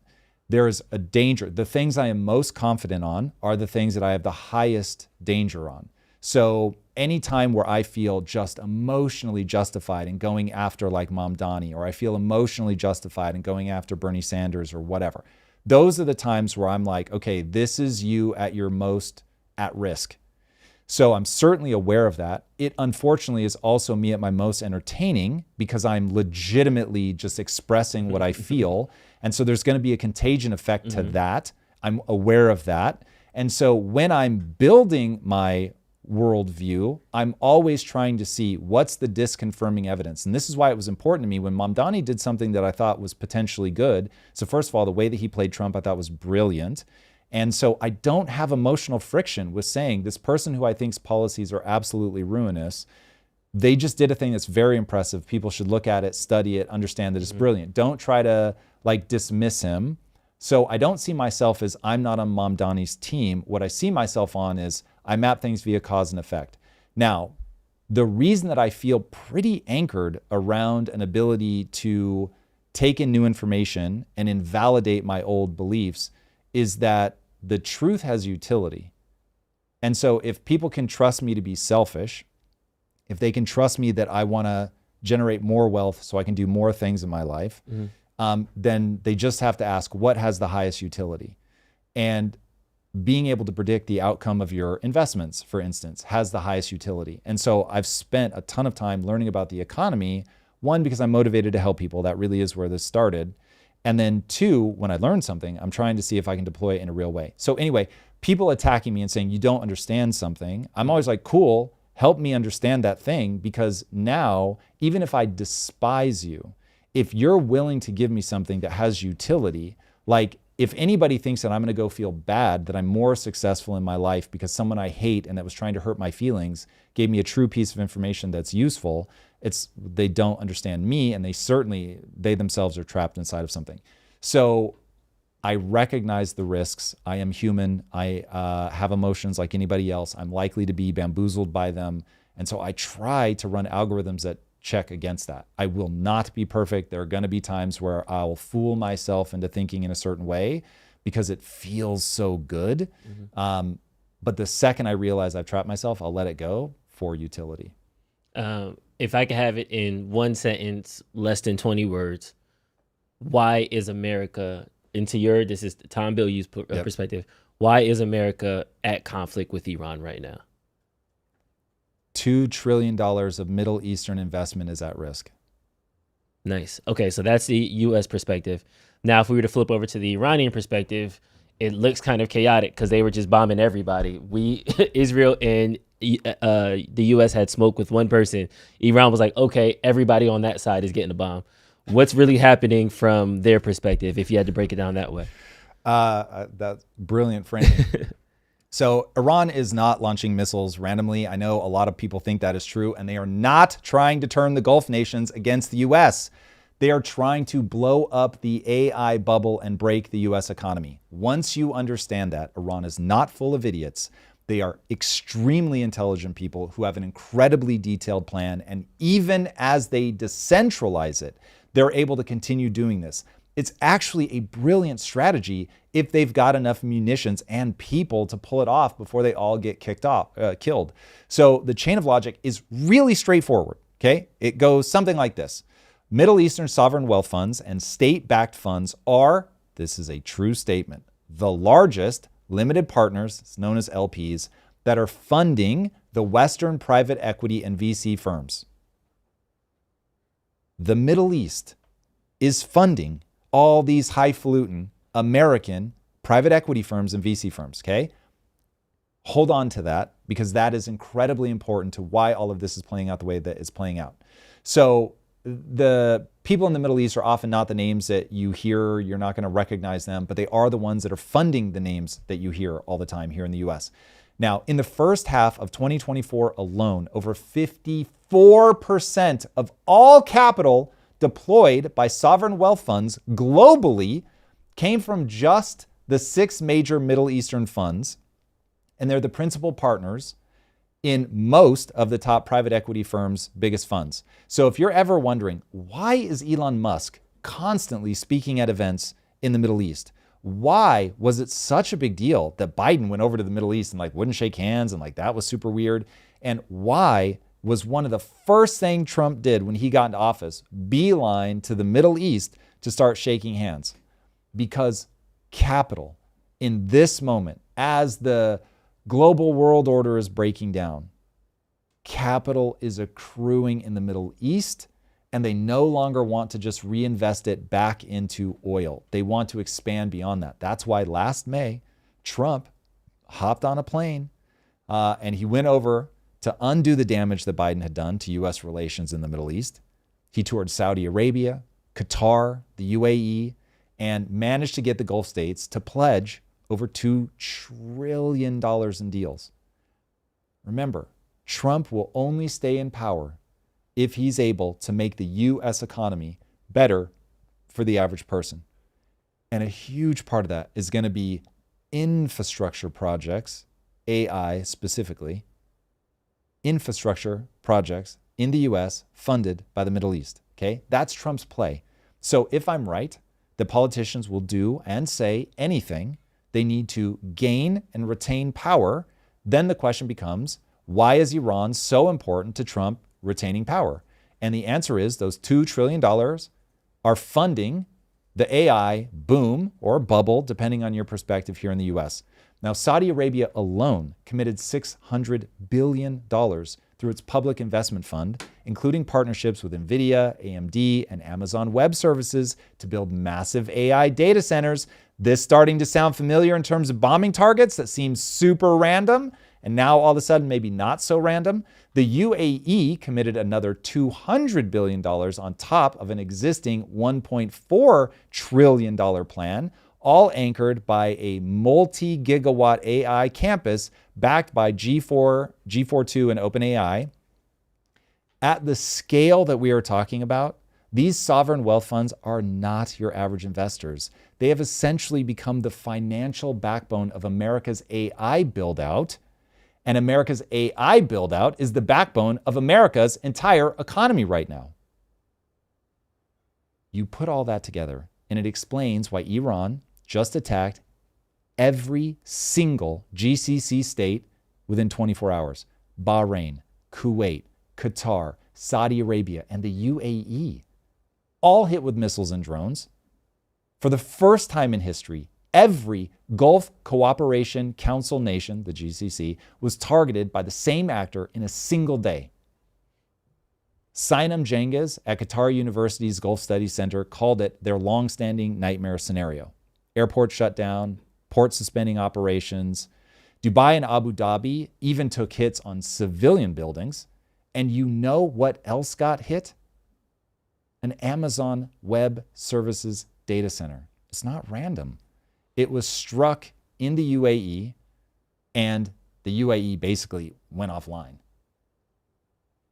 There is a danger. The things I am most confident on are the things that I have the highest danger on. So anytime where I feel just emotionally justified in going after like Mom Donnie, or I feel emotionally justified in going after Bernie Sanders or whatever, those are the times where I'm like, okay, this is you at your most at risk. So I'm certainly aware of that. It unfortunately is also me at my most entertaining, because I'm legitimately just expressing what I feel. And so there's going to be a contagion effect to that. I'm aware of that. And so when I'm building my worldview, I'm always trying to see what's the disconfirming evidence. And this is why it was important to me when Mamdani did something that I thought was potentially good. So first of all, the way that he played Trump, I thought was brilliant. And so I don't have emotional friction with saying this person who I think's policies are absolutely ruinous, they just did a thing that's very impressive. People should look at it, study it, understand that it's brilliant. Don't try to like dismiss him. So I don't see myself as I'm not on Mamdani's team. What I see myself on is I map things via cause and effect. Now, the reason that I feel pretty anchored around an ability to take in new information and invalidate my old beliefs is that the truth has utility. And so if people can trust me to be selfish, if they can trust me that I want to generate more wealth so I can do more things in my life, then they just have to ask what has the highest utility. And being able to predict the outcome of your investments, for instance, has the highest utility. And so I've spent a ton of time learning about the economy, one, because I'm motivated to help people. That really is where this started. And then two, when I learn something, I'm trying to see if I can deploy it in a real way. So anyway, people attacking me and saying, you don't understand something, I'm always like, cool, help me understand that thing, because now, even if I despise you, if you're willing to give me something that has utility, like if anybody thinks that I'm going to go feel bad, that I'm more successful in my life because someone I hate and that was trying to hurt my feelings gave me a true piece of information that's useful, they don't understand me, and they themselves are trapped inside of something. So I recognize the risks. I am human. I have emotions like anybody else. I'm likely to be bamboozled by them. And so I try to run algorithms that check against that. I will not be perfect. There are going to be times where I'll fool myself into thinking in a certain way because it feels so good. But the second I realize I've trapped myself, I'll let it go for utility. If I could have it in one sentence, less than 20 words, why is America, this is Tom Bilyeu's perspective, why is America at conflict with Iran right now? $2 trillion of Middle Eastern investment is at risk. Nice. Okay, so that's the U.S. perspective. Now, if we were to flip over to the Iranian perspective, it looks kind of chaotic because they were just bombing everybody. Israel and the U.S. had smoke with one person, Iran was like, okay, everybody on that side is getting a bomb. What's really happening from their perspective, if you had to break it down that way? That's brilliant framing. So Iran is not launching missiles randomly. I know a lot of people think that is true, and they are not trying to turn the Gulf nations against the U.S. They are trying to blow up the AI bubble and break the U.S. economy. Once you understand that, Iran is not full of idiots. They are extremely intelligent people who have an incredibly detailed plan, and even as they decentralize it, they're able to continue doing this. It's actually a brilliant strategy if they've got enough munitions and people to pull it off before they all get killed. So the chain of logic is really straightforward, okay? It goes something like this. Middle Eastern sovereign wealth funds and state-backed funds are, this is a true statement, the largest limited partners, it's known as LPs, that are funding the Western private equity and VC firms. The Middle East is funding all these highfalutin American private equity firms and VC firms, okay? Hold on to that, because that is incredibly important to why all of this is playing out the way that it's playing out. So the people in the Middle East are often not the names that you hear. You're not going to recognize them, but they are the ones that are funding the names that you hear all the time here in the US. Now, in the first half of 2024 alone, over 54% of all capital deployed by sovereign wealth funds globally came from just the 6 major Middle Eastern funds, and they're the principal partners in most of the top private equity firms' biggest funds. So if you're ever wondering, why is Elon Musk constantly speaking at events in the Middle East? Why was it such a big deal that Biden went over to the Middle East and wouldn't shake hands and that was super weird? And why was one of the first thing Trump did when he got into office beeline to the Middle East to start shaking hands? Because capital in this moment, as the global world order is breaking down, capital is accruing in the Middle East, and they no longer want to just reinvest it back into oil. They want to expand beyond that. That's why last May, Trump hopped on a plane and he went over to undo the damage that Biden had done to U.S. relations in the Middle East. He toured Saudi Arabia, Qatar, the UAE, and managed to get the Gulf states to pledge over $2 trillion in deals. Remember, Trump will only stay in power if he's able to make the U.S. economy better for the average person. And a huge part of that is going to be infrastructure projects, AI specifically, infrastructure projects in the US funded by the Middle East, okay? That's Trump's play. So if I'm right, the politicians will do and say anything they need to gain and retain power. Then the question becomes, why is Iran so important to Trump retaining power? And the answer is those $2 trillion are funding the AI boom or bubble, depending on your perspective here in the US. Now, Saudi Arabia alone committed $600 billion through its public investment fund, including partnerships with NVIDIA, AMD, and Amazon Web Services to build massive AI data centers. This starting to sound familiar in terms of bombing targets that seems super random, and now all of a sudden maybe not so random. The UAE committed another $200 billion on top of an existing $1.4 trillion plan, all anchored by a multi-gigawatt AI campus backed by G42 and OpenAI. At the scale that we are talking about, these sovereign wealth funds are not your average investors. They have essentially become the financial backbone of America's AI build-out, and America's AI build-out is the backbone of America's entire economy right now. You put all that together, and it explains why Iran just attacked every single GCC state within 24 hours. Bahrain, Kuwait, Qatar, Saudi Arabia, and the UAE, all hit with missiles and drones. For the first time in history, every Gulf Cooperation Council nation, the GCC, was targeted by the same actor in a single day. Sinam Cengiz at Qatar University's Gulf Studies Center called it their long-standing nightmare scenario. Airports shut down, ports suspending operations, Dubai and Abu Dhabi even took hits on civilian buildings. And you know what else got hit? An Amazon Web Services data center. It's not random. It was struck in the UAE, and the UAE basically went offline.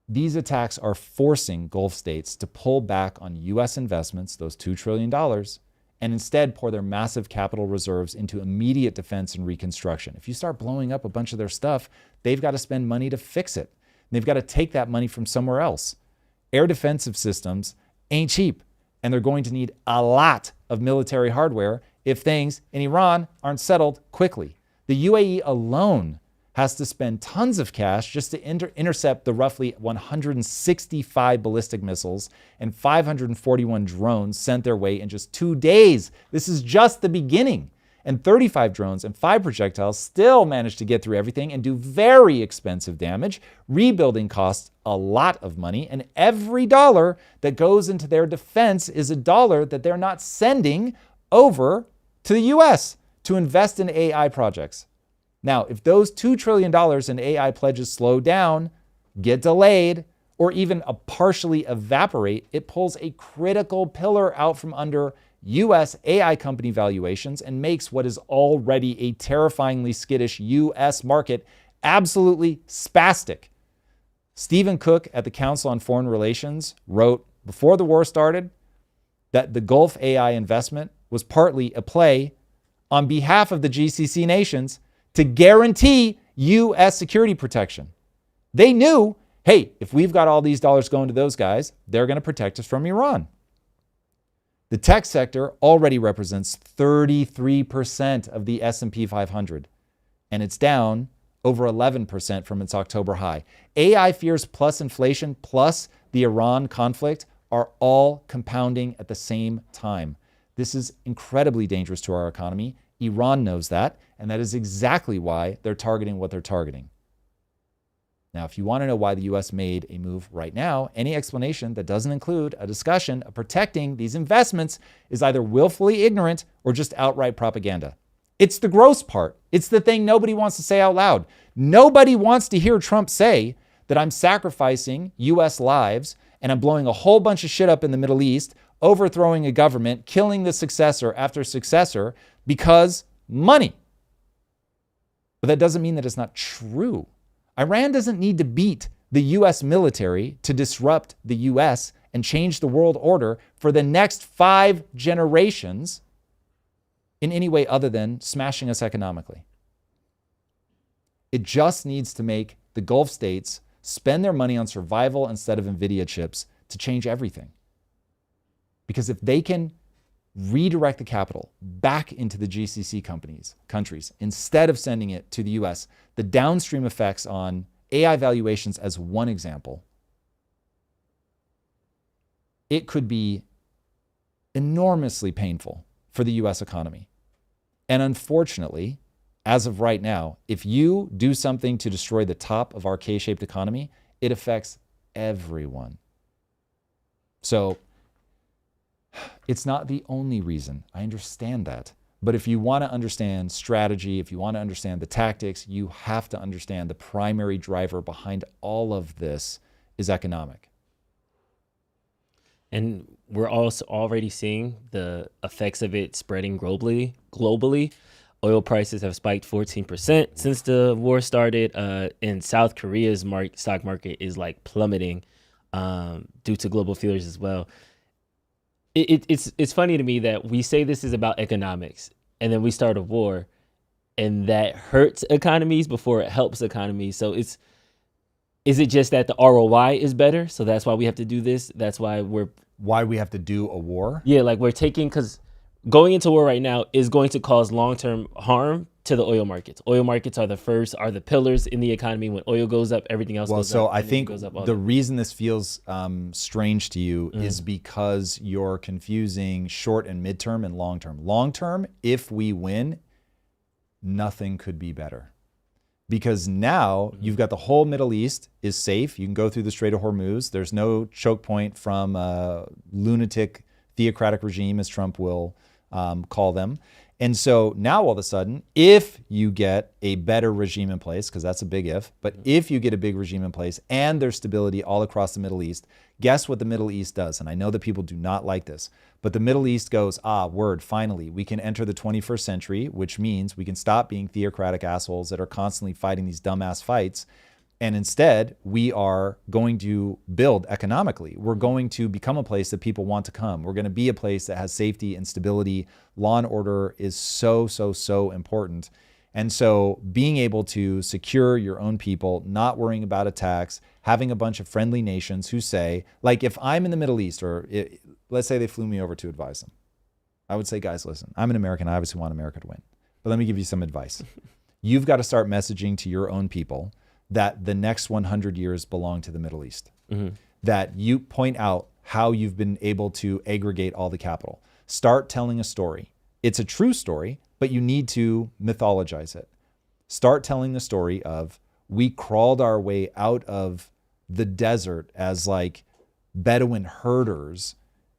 These attacks are forcing Gulf states to pull back on U.S. investments, those $2 trillion, and instead pour their massive capital reserves into immediate defense and reconstruction. If you start blowing up a bunch of their stuff, they've got to spend money to fix it. And they've got to take that money from somewhere else. Air defensive systems ain't cheap, and they're going to need a lot of military hardware if things in Iran aren't settled quickly. The UAE alone has to spend tons of cash just to intercept the roughly 165 ballistic missiles and 541 drones sent their way in just 2 days. This is just the beginning. And 35 drones and 5 projectiles still manage to get through everything and do very expensive damage. Rebuilding costs a lot of money, and every dollar that goes into their defense is a dollar that they're not sending over to the US to invest in AI projects. Now, if those $2 trillion in AI pledges slow down, get delayed, or even partially evaporate, it pulls a critical pillar out from under U.S. AI company valuations and makes what is already a terrifyingly skittish U.S. market absolutely spastic. Stephen Cook at the Council on Foreign Relations wrote before the war started that the Gulf AI investment was partly a play on behalf of the GCC nations to guarantee U.S. security protection. They knew, hey, if we've got all these dollars going to those guys, they're going to protect us from Iran. The tech sector already represents 33% of the S&P 500, and it's down over 11% from its October high. AI fears plus inflation plus the Iran conflict are all compounding at the same time. This is incredibly dangerous to our economy. Iran knows that, and that is exactly why they're targeting what they're targeting. Now, if you want to know why the U.S. made a move right now, any explanation that doesn't include a discussion of protecting these investments is either willfully ignorant or just outright propaganda. It's the gross part. It's the thing nobody wants to say out loud. Nobody wants to hear Trump say that I'm sacrificing U.S. lives and I'm blowing a whole bunch of shit up in the Middle East, overthrowing a government, killing the successor after successor because money. But that doesn't mean that it's not true. Iran doesn't need to beat the U.S. military to disrupt the U.S. and change the world order for the next 5 generations in any way other than smashing us economically. It just needs to make the Gulf states spend their money on survival instead of NVIDIA chips to change everything. Because if they can redirect the capital back into the GCC countries, instead of sending it to the US, the downstream effects on AI valuations as one example, it could be enormously painful for the US economy. And unfortunately, as of right now, if you do something to destroy the top of our K-shaped economy, it affects everyone. So it's not the only reason. I understand that. But if you want to understand strategy, if you want to understand the tactics, you have to understand the primary driver behind all of this is economic. And we're also already seeing the effects of it spreading globally. Oil prices have spiked 14% since the war started. In South Korea's stock market is like plummeting due to global fears as well. It's funny to me that we say this is about economics and then we start a war and that hurts economies before it helps economies. So is it just that the ROI is better? So that's why we have to do this. That's why we have to do a war. Yeah. Like because going into war right now is going to cause long-term harm to the oil markets. Oil markets are the pillars in the economy. When oil goes up, everything else goes up. Well, so I think the reason this feels strange to you is because you're confusing short and midterm and long-term. Long-term, if we win, nothing could be better. Because now you've got the whole Middle East is safe. You can go through the Strait of Hormuz. There's no choke point from a lunatic theocratic regime, as Trump will call them. And so now all of a sudden, if you get a better regime in place, because that's a big if, but if you get a big regime in place and there's stability all across the Middle East, guess what the Middle East does? And I know that people do not like this, but the Middle East goes, finally, we can enter the 21st century, which means we can stop being theocratic assholes that are constantly fighting these dumbass fights. And instead, we are going to build economically. We're going to become a place that people want to come. We're going to be a place that has safety and stability. Law and order is so, so, so important. And so being able to secure your own people, not worrying about attacks, having a bunch of friendly nations who say, like if I'm in the Middle East, or let's say they flew me over to advise them, I would say, guys, listen, I'm an American. I obviously want America to win. But let me give you some advice. You've got to start messaging to your own people that the next 100 years belong to the Middle East. That you point out how you've been able to aggregate all the capital. Start telling a story. It's a true story, but you need to mythologize it. Start telling the story of, we crawled our way out of the desert as like Bedouin herders,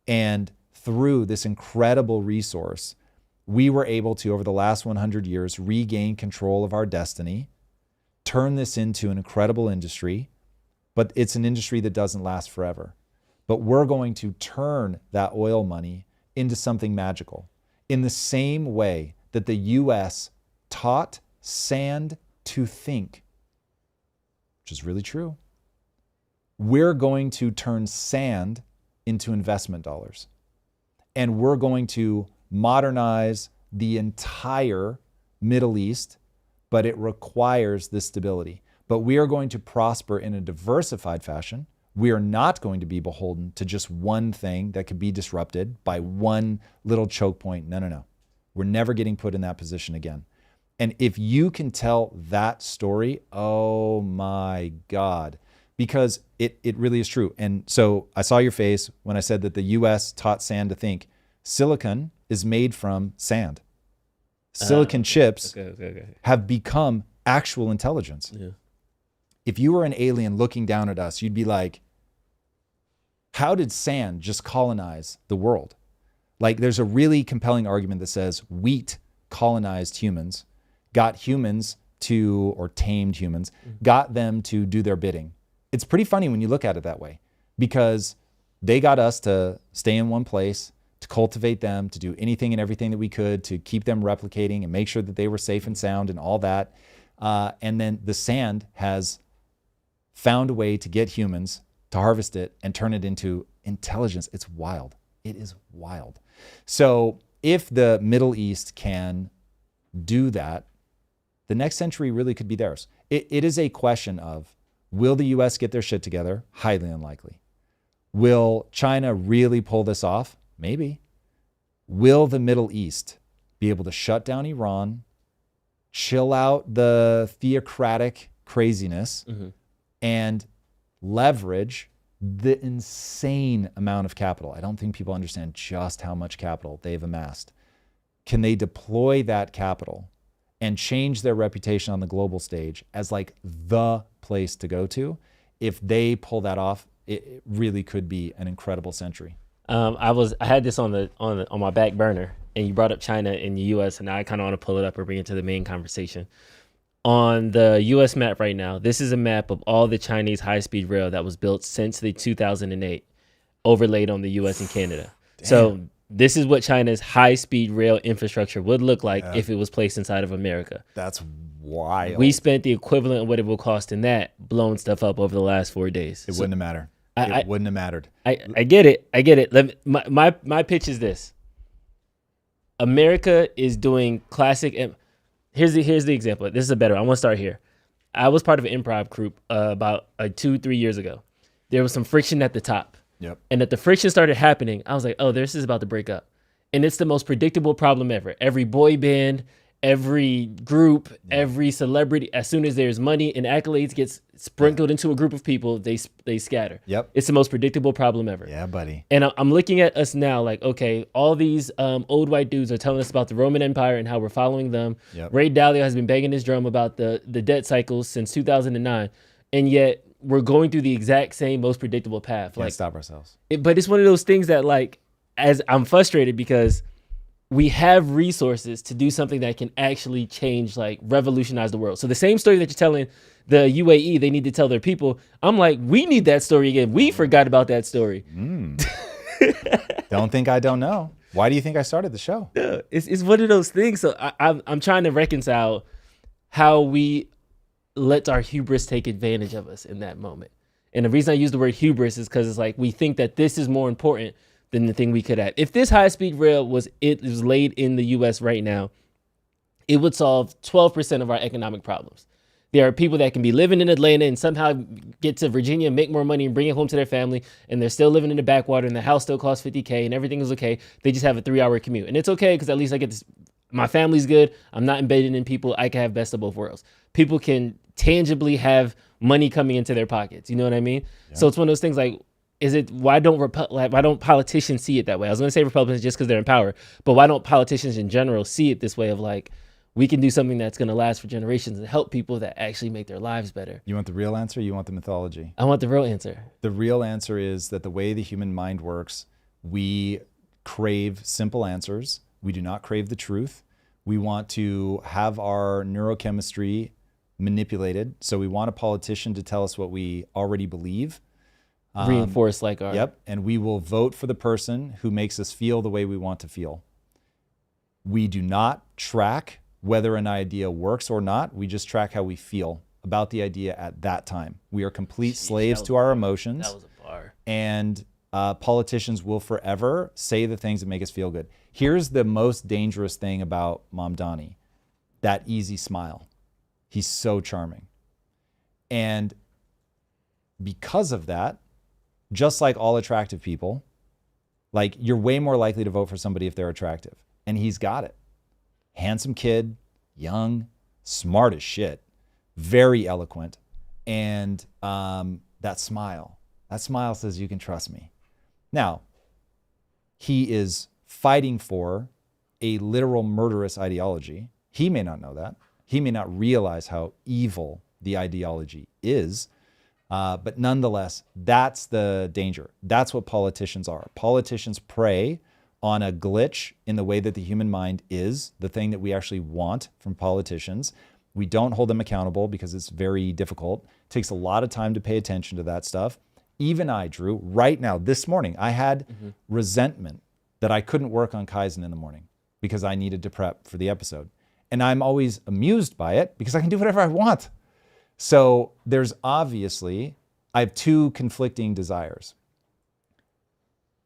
and through this incredible resource, we were able to, over the last 100 years, regain control of our destiny, turn this into an incredible industry, but it's an industry that doesn't last forever. But we're going to turn that oil money into something magical in the same way that the US taught sand to think, which is really true. We're going to turn sand into investment dollars. And we're going to modernize the entire Middle East, but it requires this stability. But we are going to prosper in a diversified fashion. We are not going to be beholden to just one thing that could be disrupted by one little choke point. No. We're never getting put in that position again. And if you can tell that story, oh my God, because it really is true. And so I saw your face when I said that the US taught sand to think. Silicon is made from sand. Silicon chips have become actual intelligence. Yeah. If you were an alien looking down at us, you'd be like, how did sand just colonize the world? Like, there's a really compelling argument that says wheat colonized humans, got humans to, or tamed humans, got them to do their bidding. It's pretty funny when you look at it that way, because they got us to stay in one place, to cultivate them, to do anything and everything that we could to keep them replicating and make sure that they were safe and sound and all that. And then the sand has found a way to get humans to harvest it and turn it into intelligence. It's wild. It is wild. So if the Middle East can do that, the next century really could be theirs. It is a question of, will the US get their shit together? Highly unlikely. Will China really pull this off? Maybe. Will the Middle East be able to shut down Iran, chill out the theocratic craziness, and leverage the insane amount of capital? I don't think people understand just how much capital they've amassed. Can they deploy that capital and change their reputation on the global stage as like the place to go to? If they pull that off, it really could be an incredible century. I had this on my back burner, and you brought up China and the U.S., and now I kind of want to pull it up and bring it to the main conversation. On the U.S. map right now, this is a map of all the Chinese high-speed rail that was built since the 2008, overlaid on the U.S. and Canada. Damn. So this is what China's high-speed rail infrastructure would look like if it was placed inside of America. That's wild. We spent the equivalent of what it will cost in that blowing stuff up over the last 4 days. It wouldn't have mattered. It wouldn't have mattered. I get it. I get it. My pitch is this. America is doing classic. Here's the example. This is a better one. I want to start here. I was part of an improv group about 2-3 years ago. There was some friction at the top. Yep. And that the friction started happening, I was like, oh, this is about to break up. And it's the most predictable problem ever. Every boy band, every group, every celebrity, as soon as there's money and accolades gets sprinkled into a group of people, they scatter. Yep. It's the most predictable problem ever. Yeah, buddy. And I'm looking at us now like, okay, all these old white dudes are telling us about the Roman Empire and how we're following them. Yep. Ray Dalio has been banging his drum about the debt cycles since 2009. And yet we're going through the exact same most predictable path. Can't stop ourselves. But it's one of those things that, like, as I'm frustrated because we have resources to do something that can actually change, like revolutionize the world. So the same story that you're telling the UAE, they need to tell their people. I'm like, we need that story again. We forgot about that story. Don't think I don't know. Why do you think I started the show? Yeah, it's one of those things. So I'm trying to reconcile how we let our hubris take advantage of us in that moment. And the reason I use the word hubris is because it's like we think that this is more important than the thing we could have. If this high-speed rail was laid in the U.S. right now, it would solve 12% of our economic problems. There are people that can be living in Atlanta and somehow get to Virginia, make more money and bring it home to their family, and they're still living in the backwater and the house still costs $50K and everything is okay. They just have a 3-hour commute. And it's okay because at least I get this. My family's good. I'm not embedded in people. I can have best of both worlds. People can tangibly have money coming into their pockets. You know what I mean? Yeah. So it's one of those things like, why don't politicians see it that way? I was going to say Republicans just because they're in power, but why don't politicians in general see it this way of like, we can do something that's going to last for generations and help people that actually make their lives better? You want the real answer? You want the mythology? I want the real answer. The real answer is that the way the human mind works, we crave simple answers. We do not crave the truth. We want to have our neurochemistry manipulated. So we want a politician to tell us what we already believe. Reinforce like our... Yep. And we will vote for the person who makes us feel the way we want to feel. We do not track whether an idea works or not. We just track how we feel about the idea at that time. We are complete slaves to our emotions. That was a bar. And politicians will forever say the things that make us feel good. Here's the most dangerous thing about Mamdani, that easy smile. He's so charming. And because of that, just like all attractive people, like you're way more likely to vote for somebody if they're attractive. And he's got it. Handsome kid, young, smart as shit, very eloquent. And that smile says you can trust me. Now, he is fighting for a literal murderous ideology. He may not know that. He may not realize how evil the ideology is. But nonetheless, that's the danger. That's what politicians are. Politicians prey on a glitch in the way that the human mind is, the thing that we actually want from politicians. We don't hold them accountable because it's very difficult. It takes a lot of time to pay attention to that stuff. Even I, Drew, right now, this morning, I had resentment that I couldn't work on Kaizen in the morning because I needed to prep for the episode. And I'm always amused by it because I can do whatever I want. So there's obviously, I have two conflicting desires.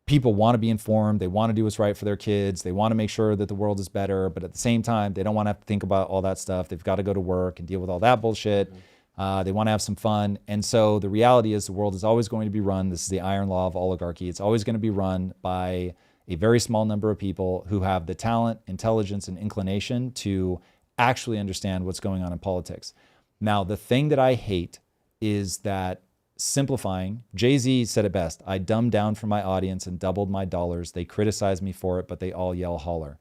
People want to be informed. They want to do what's right for their kids. They want to make sure that the world is better. But at the same time, they don't want to have to think about all that stuff. They've got to go to work and deal with all that bullshit. They want to have some fun. And so the reality is the world is always going to be run. This is the iron law of oligarchy. It's always going to be run by a very small number of people who have the talent, intelligence, and inclination to actually understand what's going on in politics. Now, the thing that I hate is that simplifying, Jay-Z said it best, I dumbed down for my audience and doubled my dollars. They criticize me for it, but they all yell holler.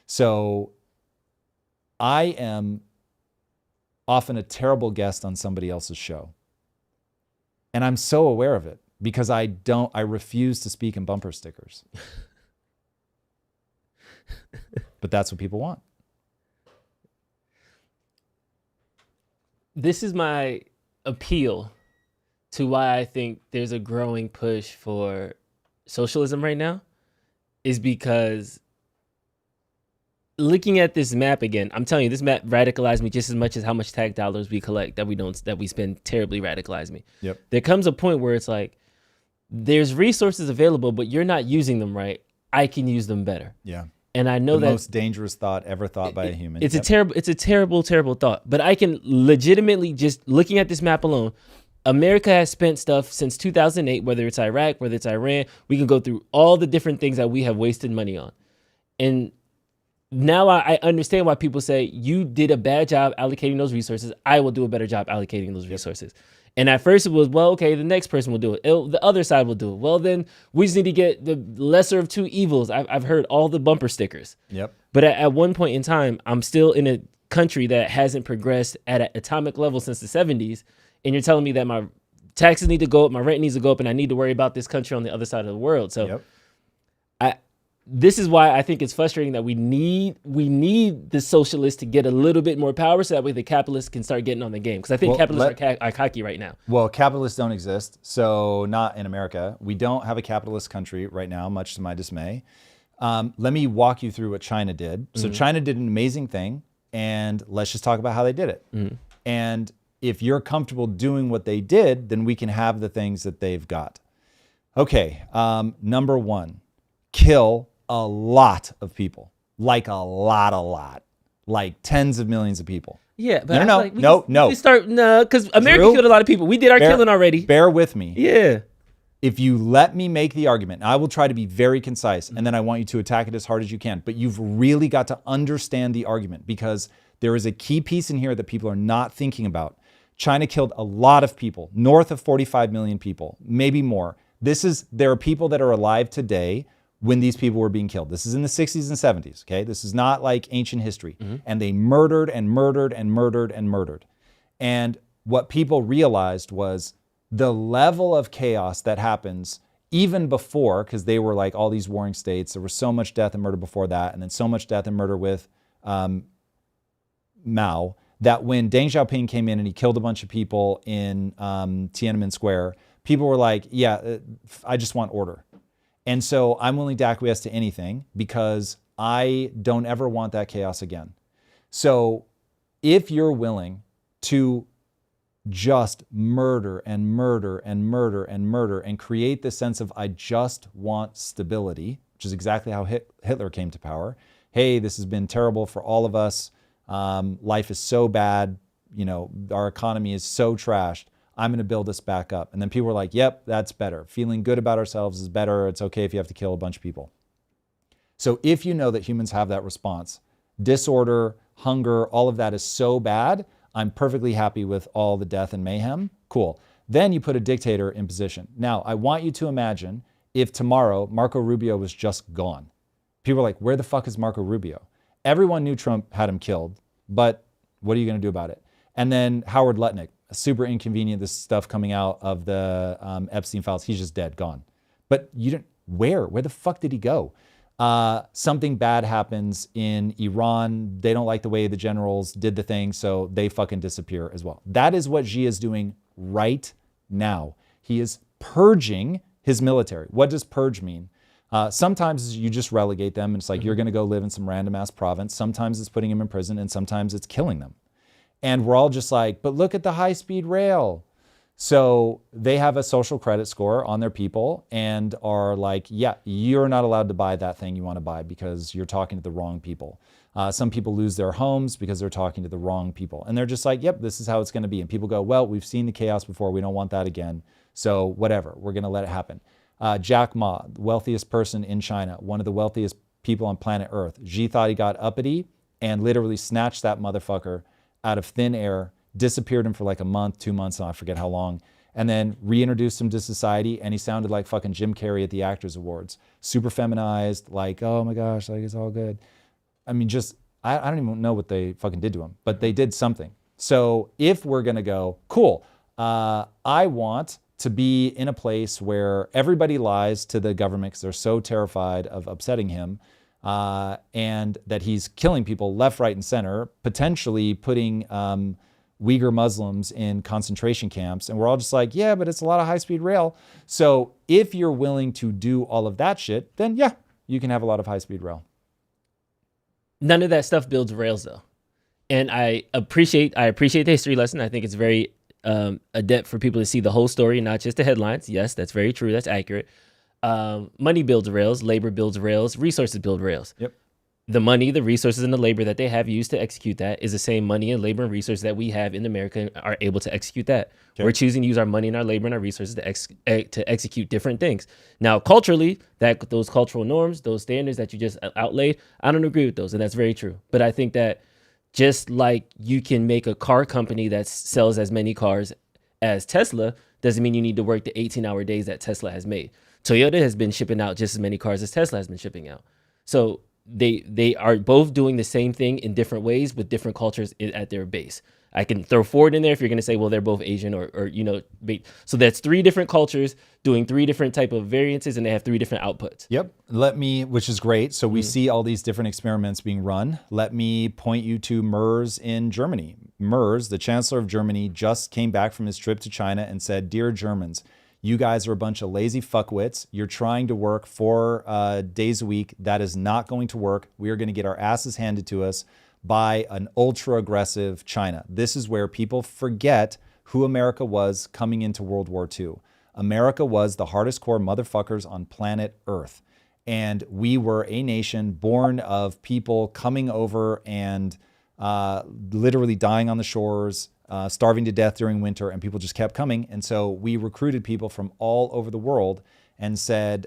So I am often a terrible guest on somebody else's show. And I'm so aware of it because I refuse to speak in bumper stickers. But that's what people want. This is my appeal to why I think there's a growing push for socialism right now, is because looking at this map again, I'm telling you, this map radicalized me just as much as how much tax dollars we collect that we spend terribly radicalized me. Yep. There comes a point where it's like, there's resources available, but you're not using them right. I can use them better. Yeah. And I know the most dangerous thought ever thought by a human. It's a terrible thought. But I can legitimately, just looking at this map alone, America has spent stuff since 2008, whether it's Iraq, whether it's Iran. We can go through all the different things that we have wasted money on. And now I understand why people say, you did a bad job allocating those resources. I will do a better job allocating those resources. And at first it was, well, okay, the next person will do it. The other side will do it. Well, then we just need to get the lesser of two evils. I've heard all the bumper stickers. Yep. But at one point in time, I'm still in a country that hasn't progressed at an atomic level since the 70s. And you're telling me that my taxes need to go up, my rent needs to go up, and I need to worry about this country on the other side of the world. So this is why I think it's frustrating that we need the socialists to get a little bit more power so that way the capitalists can start getting on the game. Because I think capitalists are cocky right now. Well, capitalists don't exist, so not in America. We don't have a capitalist country right now, much to my dismay. Let me walk you through what China did. So China did an amazing thing, and let's just talk about how they did it. And if you're comfortable doing what they did, then we can have the things that they've got. Okay, number one, kill a lot of people, like a lot, like tens of millions of people. Yeah, but no. Because America killed a lot of people. We did our killing already. Bear with me. Yeah. If you let me make the argument, I will try to be very concise, and then I want you to attack it as hard as you can. But you've really got to understand the argument, because there is a key piece in here that people are not thinking about. China killed a lot of people, north of 45 million people, maybe more. There are people that are alive today when these people were being killed. This is in the 60s and 70s, okay? This is not like ancient history. And they murdered and murdered and murdered and murdered. And what people realized was the level of chaos that happens even before, because they were like all these warring states, there was so much death and murder before that, and then so much death and murder with Mao, that when Deng Xiaoping came in and he killed a bunch of people in Tiananmen Square, people were like, yeah, I just want order. And so I'm willing to acquiesce to anything because I don't ever want that chaos again. So if you're willing to just murder and murder and murder and murder and create this sense of I just want stability, which is exactly how Hitler came to power. Hey, this has been terrible for all of us. Life is so bad. Our economy is so trashed. I'm going to build us back up. And then people were like, yep, that's better. Feeling good about ourselves is better. It's okay if you have to kill a bunch of people. So if you know that humans have that response, disorder, hunger, all of that is so bad, I'm perfectly happy with all the death and mayhem. Cool. Then you put a dictator in position. Now, I want you to imagine if tomorrow Marco Rubio was just gone. People are like, where the fuck is Marco Rubio? Everyone knew Trump had him killed, but what are you going to do about it? And then Howard Lutnick, super inconvenient, this stuff coming out of the Epstein files. He's just dead, gone. But you didn't, where the fuck did he go? Something bad happens in Iran. They don't like the way the generals did the thing, so they fucking disappear as well. That is what Xi is doing right now. He is purging his military. What does purge mean? Sometimes you just relegate them and it's like you're going to go live in some random ass province. Sometimes it's putting them in prison and sometimes it's killing them. And we're all just like, but look at the high-speed rail. So they have a social credit score on their people and are like, yeah, you're not allowed to buy that thing you want to buy because you're talking to the wrong people. Some people lose their homes because they're talking to the wrong people. And they're just like, yep, this is how it's going to be. And people go, well, we've seen the chaos before. We don't want that again. So whatever, we're going to let it happen. Jack Ma, the wealthiest person in China, one of the wealthiest people on planet Earth. Xi thought he got uppity and literally snatched that motherfucker out of thin air, disappeared him for like a month, 2 months, I forget how long, and then reintroduced him to society, and he sounded like fucking Jim Carrey at the Actors Awards. Super feminized, like, oh my gosh, like it's all good. I mean, just, I don't even know what they fucking did to him, but they did something. So if we're gonna go, cool, I want to be in a place where everybody lies to the government because they're so terrified of upsetting him, and that he's killing people left, right, and center, potentially putting Uyghur Muslims in concentration camps. And we're all just like, yeah, but it's a lot of high-speed rail. So if you're willing to do all of that shit, then yeah, you can have a lot of high-speed rail. None of that stuff builds rails, though. And I appreciate the history lesson. I think it's very adept for people to see the whole story, not just the headlines. Yes, that's very true. That's accurate. Money builds rails, labor builds rails, resources build rails. Yep. The money, the resources, and the labor that they have used to execute that is the same money and labor and resources that we have in America and are able to execute that. Okay. We're choosing to use our money and our labor and our resources to execute different things. Now, culturally, those cultural norms, those standards that you just outlaid, I don't agree with those, and that's very true. But I think that just like you can make a car company that sells as many cars as Tesla, doesn't mean you need to work the 18-hour days that Tesla has made. Toyota has been shipping out just as many cars as Tesla has been shipping out. So they are both doing the same thing in different ways with different cultures at their base. I can throw Ford in there if you're going to say, well, they're both Asian or so that's 3 different cultures doing 3 different type of variances and they have 3 different outputs. Yep. Which is great. So we see all these different experiments being run. Let me point you to Merz in Germany. Merz, the chancellor of Germany, just came back from his trip to China and said, "Dear Germans, you guys are a bunch of lazy fuckwits. You're trying to work 4 days a week. That is not going to work. We are going to get our asses handed to us by an ultra aggressive China." This is where people forget who America was coming into World War II. America was the hardest core motherfuckers on planet Earth. And we were a nation born of people coming over and literally dying on the shores, starving to death during winter, and people just kept coming. And so we recruited people from all over the world and said,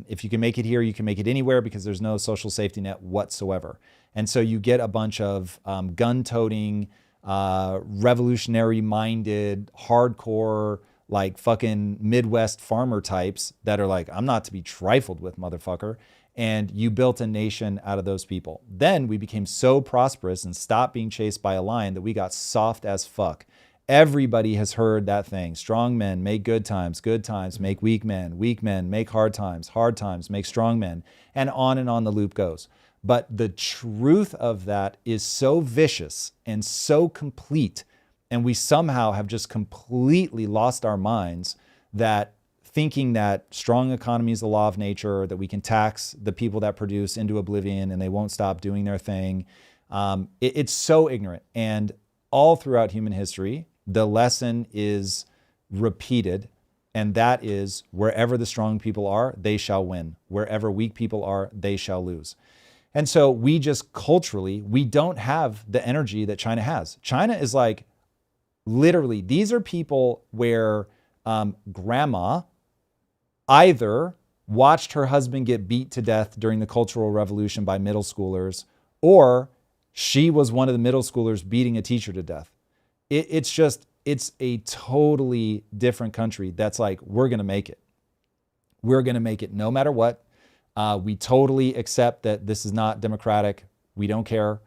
if you can make it here, you can make it anywhere because there's no social safety net whatsoever. And so you get a bunch of gun-toting, revolutionary-minded, hardcore, like fucking Midwest farmer types that are like, I'm not to be trifled with, motherfucker. And you built a nation out of those people. Then we became so prosperous and stopped being chased by a lion that we got soft as fuck. Everybody has heard that thing. Strong men make good times make weak men make hard times make strong men, and on the loop goes. But the truth of that is so vicious and so complete, and we somehow have just completely lost our minds that thinking that strong economy is the law of nature, that we can tax the people that produce into oblivion and they won't stop doing their thing. It's so ignorant. And all throughout human history, the lesson is repeated, and that is wherever the strong people are, they shall win. Wherever weak people are, they shall lose. And so we just culturally, we don't have the energy that China has. China is like, literally, these are people where grandma either watched her husband get beat to death during the Cultural Revolution by middle schoolers, or she was one of the middle schoolers beating a teacher to death. It's a totally different country that's like, we're going to make it. We're going to make it no matter what. We totally accept that this is not democratic. We don't care.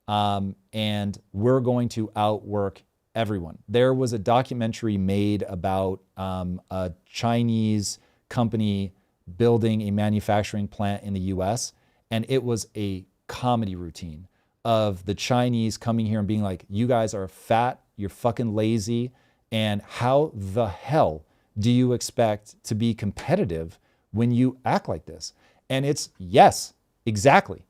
And we're going to outwork everyone. There was a documentary made about a Chinese company building a manufacturing plant in the US, and it was a comedy routine of the Chinese coming here and being like, you guys are fat, you're fucking lazy, and how the hell do you expect to be competitive when you act like this? And it's, yes, exactly.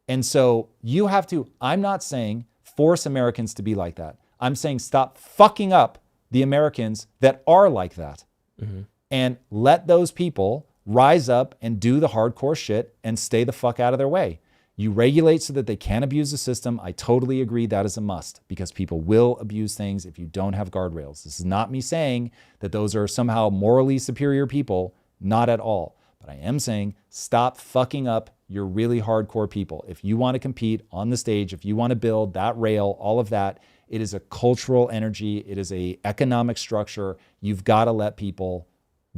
And so you have to, I'm not saying force Americans to be like that. I'm saying stop fucking up the Americans that are like that. Mm-hmm. And let those people rise up and do the hardcore shit and stay the fuck out of their way. You regulate so that they can't abuse the system. I totally agree that is a must, because people will abuse things if you don't have guardrails. This is not me saying that those are somehow morally superior people, not at all. But I am saying stop fucking up your really hardcore people. If you want to compete on the stage, if you want to build that rail, all of that, it is a cultural energy. It is a economic structure. You've got to let people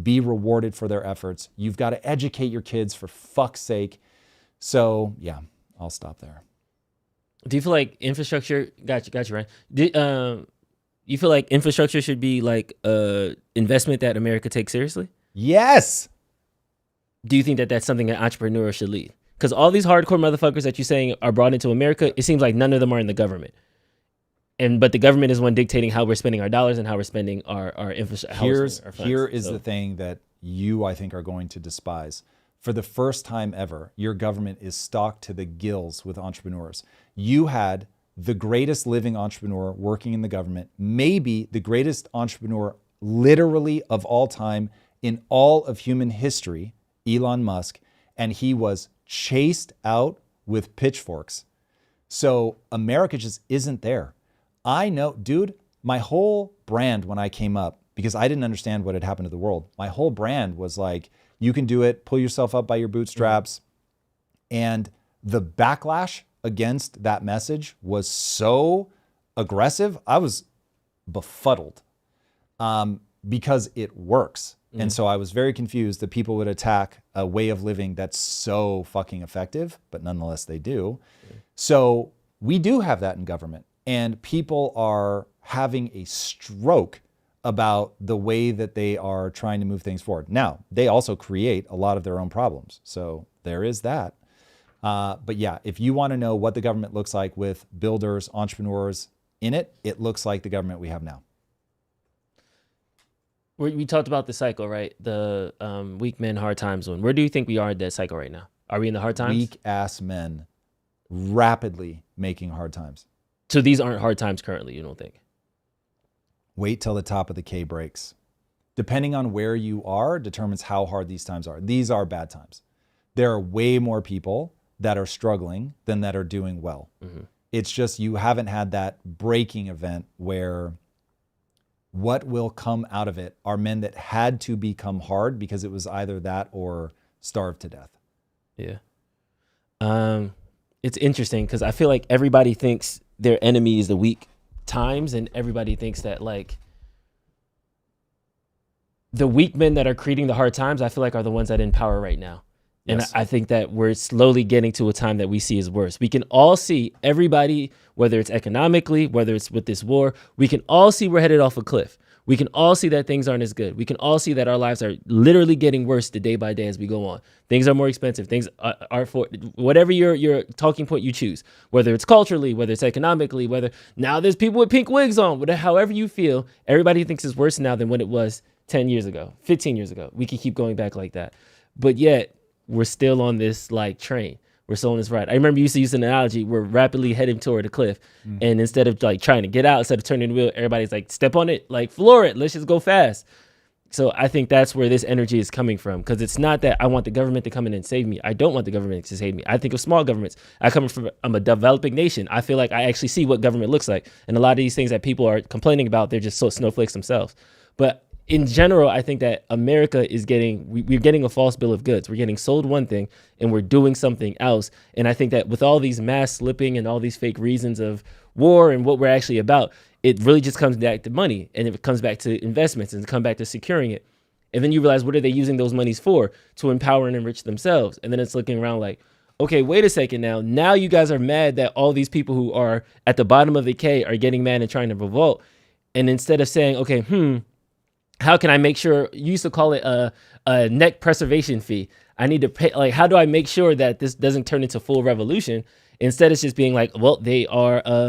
be rewarded for their efforts. You've got to educate your kids, for fuck's sake. So yeah, I'll stop there. Do you feel like infrastructure? Got you, Ryan. You feel like infrastructure should be like investment that America takes seriously? Yes. Do you think that that's something an entrepreneur should lead? Because all these hardcore motherfuckers that you're saying are brought into America, it seems like none of them are in the government. But the government is one dictating how we're spending our dollars and how we're spending our infrastructure. Here is the thing that you, I think, are going to despise. For the first time ever, your government is stocked to the gills with entrepreneurs. You had the greatest living entrepreneur working in the government, maybe the greatest entrepreneur literally of all time in all of human history, Elon Musk, and he was chased out with pitchforks. So America just isn't there. I know, dude, my whole brand when I came up, because I didn't understand what had happened to the world, my whole brand was like, you can do it, pull yourself up by your bootstraps. And the backlash against that message was so aggressive, I was befuddled because it works. And so I was very confused that people would attack a way of living that's so fucking effective, but nonetheless they do. So we do have that in government. And people are having a stroke about the way that they are trying to move things forward. Now, they also create a lot of their own problems. So there is that. But yeah, if you want to know what the government looks like with builders, entrepreneurs in it, it looks like the government we have now. We talked about the cycle, right? The weak men, hard times one. Where do you think we are in that cycle right now? Are we in the hard times? Weak ass men rapidly making hard times. So these aren't hard times currently, you don't think? Wait till the top of the K breaks. Depending on where you are determines how hard these times are. These are bad times. There are way more people that are struggling than that are doing well. Mm-hmm. It's just you haven't had that breaking event where what will come out of it are men that had to become hard because it was either that or starve to death. Yeah. It's interesting because I feel like everybody thinks their enemy is the weak times, and everybody thinks that like the weak men that are creating the hard times, I feel like are the ones that are in power right now. And yes. I think that we're slowly getting to a time that we see as worse. We can all see everybody, whether it's economically, whether it's with this war, we can all see we're headed off a cliff. We can all see that things aren't as good. We can all see that our lives are literally getting worse day by day as we go on. Things are more expensive. Things are for whatever your talking point you choose, whether it's culturally, whether it's economically, whether now there's people with pink wigs on, whatever, however you feel, everybody thinks it's worse now than when it was 10 years ago, 15 years ago. We can keep going back like that. But yet we're still on this like train. We're still on this ride. I remember you used to use an analogy. We're rapidly heading toward a cliff. Mm. And instead of like trying to get out, instead of turning the wheel, everybody's like, step on it, like floor it. Let's just go fast. So I think that's where this energy is coming from. Because it's not that I want the government to come in and save me. I don't want the government to save me. I think of small governments. I'm a developing nation. I feel like I actually see what government looks like. And a lot of these things that people are complaining about, they're just so snowflakes themselves. But in general, I think that America is we're getting a false bill of goods. We're getting sold one thing and we're doing something else. And I think that with all these mass slipping and all these fake reasons of war and what we're actually about, it really just comes back to money, and it comes back to investments, and it comes back to securing it. And then you realize, what are they using those monies for? To empower and enrich themselves. And then it's looking around like, okay, wait a second now you guys are mad that all these people who are at the bottom of the K are getting mad and trying to revolt. And instead of saying, okay, how can I make sure, you used to call it a neck preservation fee. I need to pay, like, how do I make sure that this doesn't turn into full revolution? Instead, it's just being like, well, they are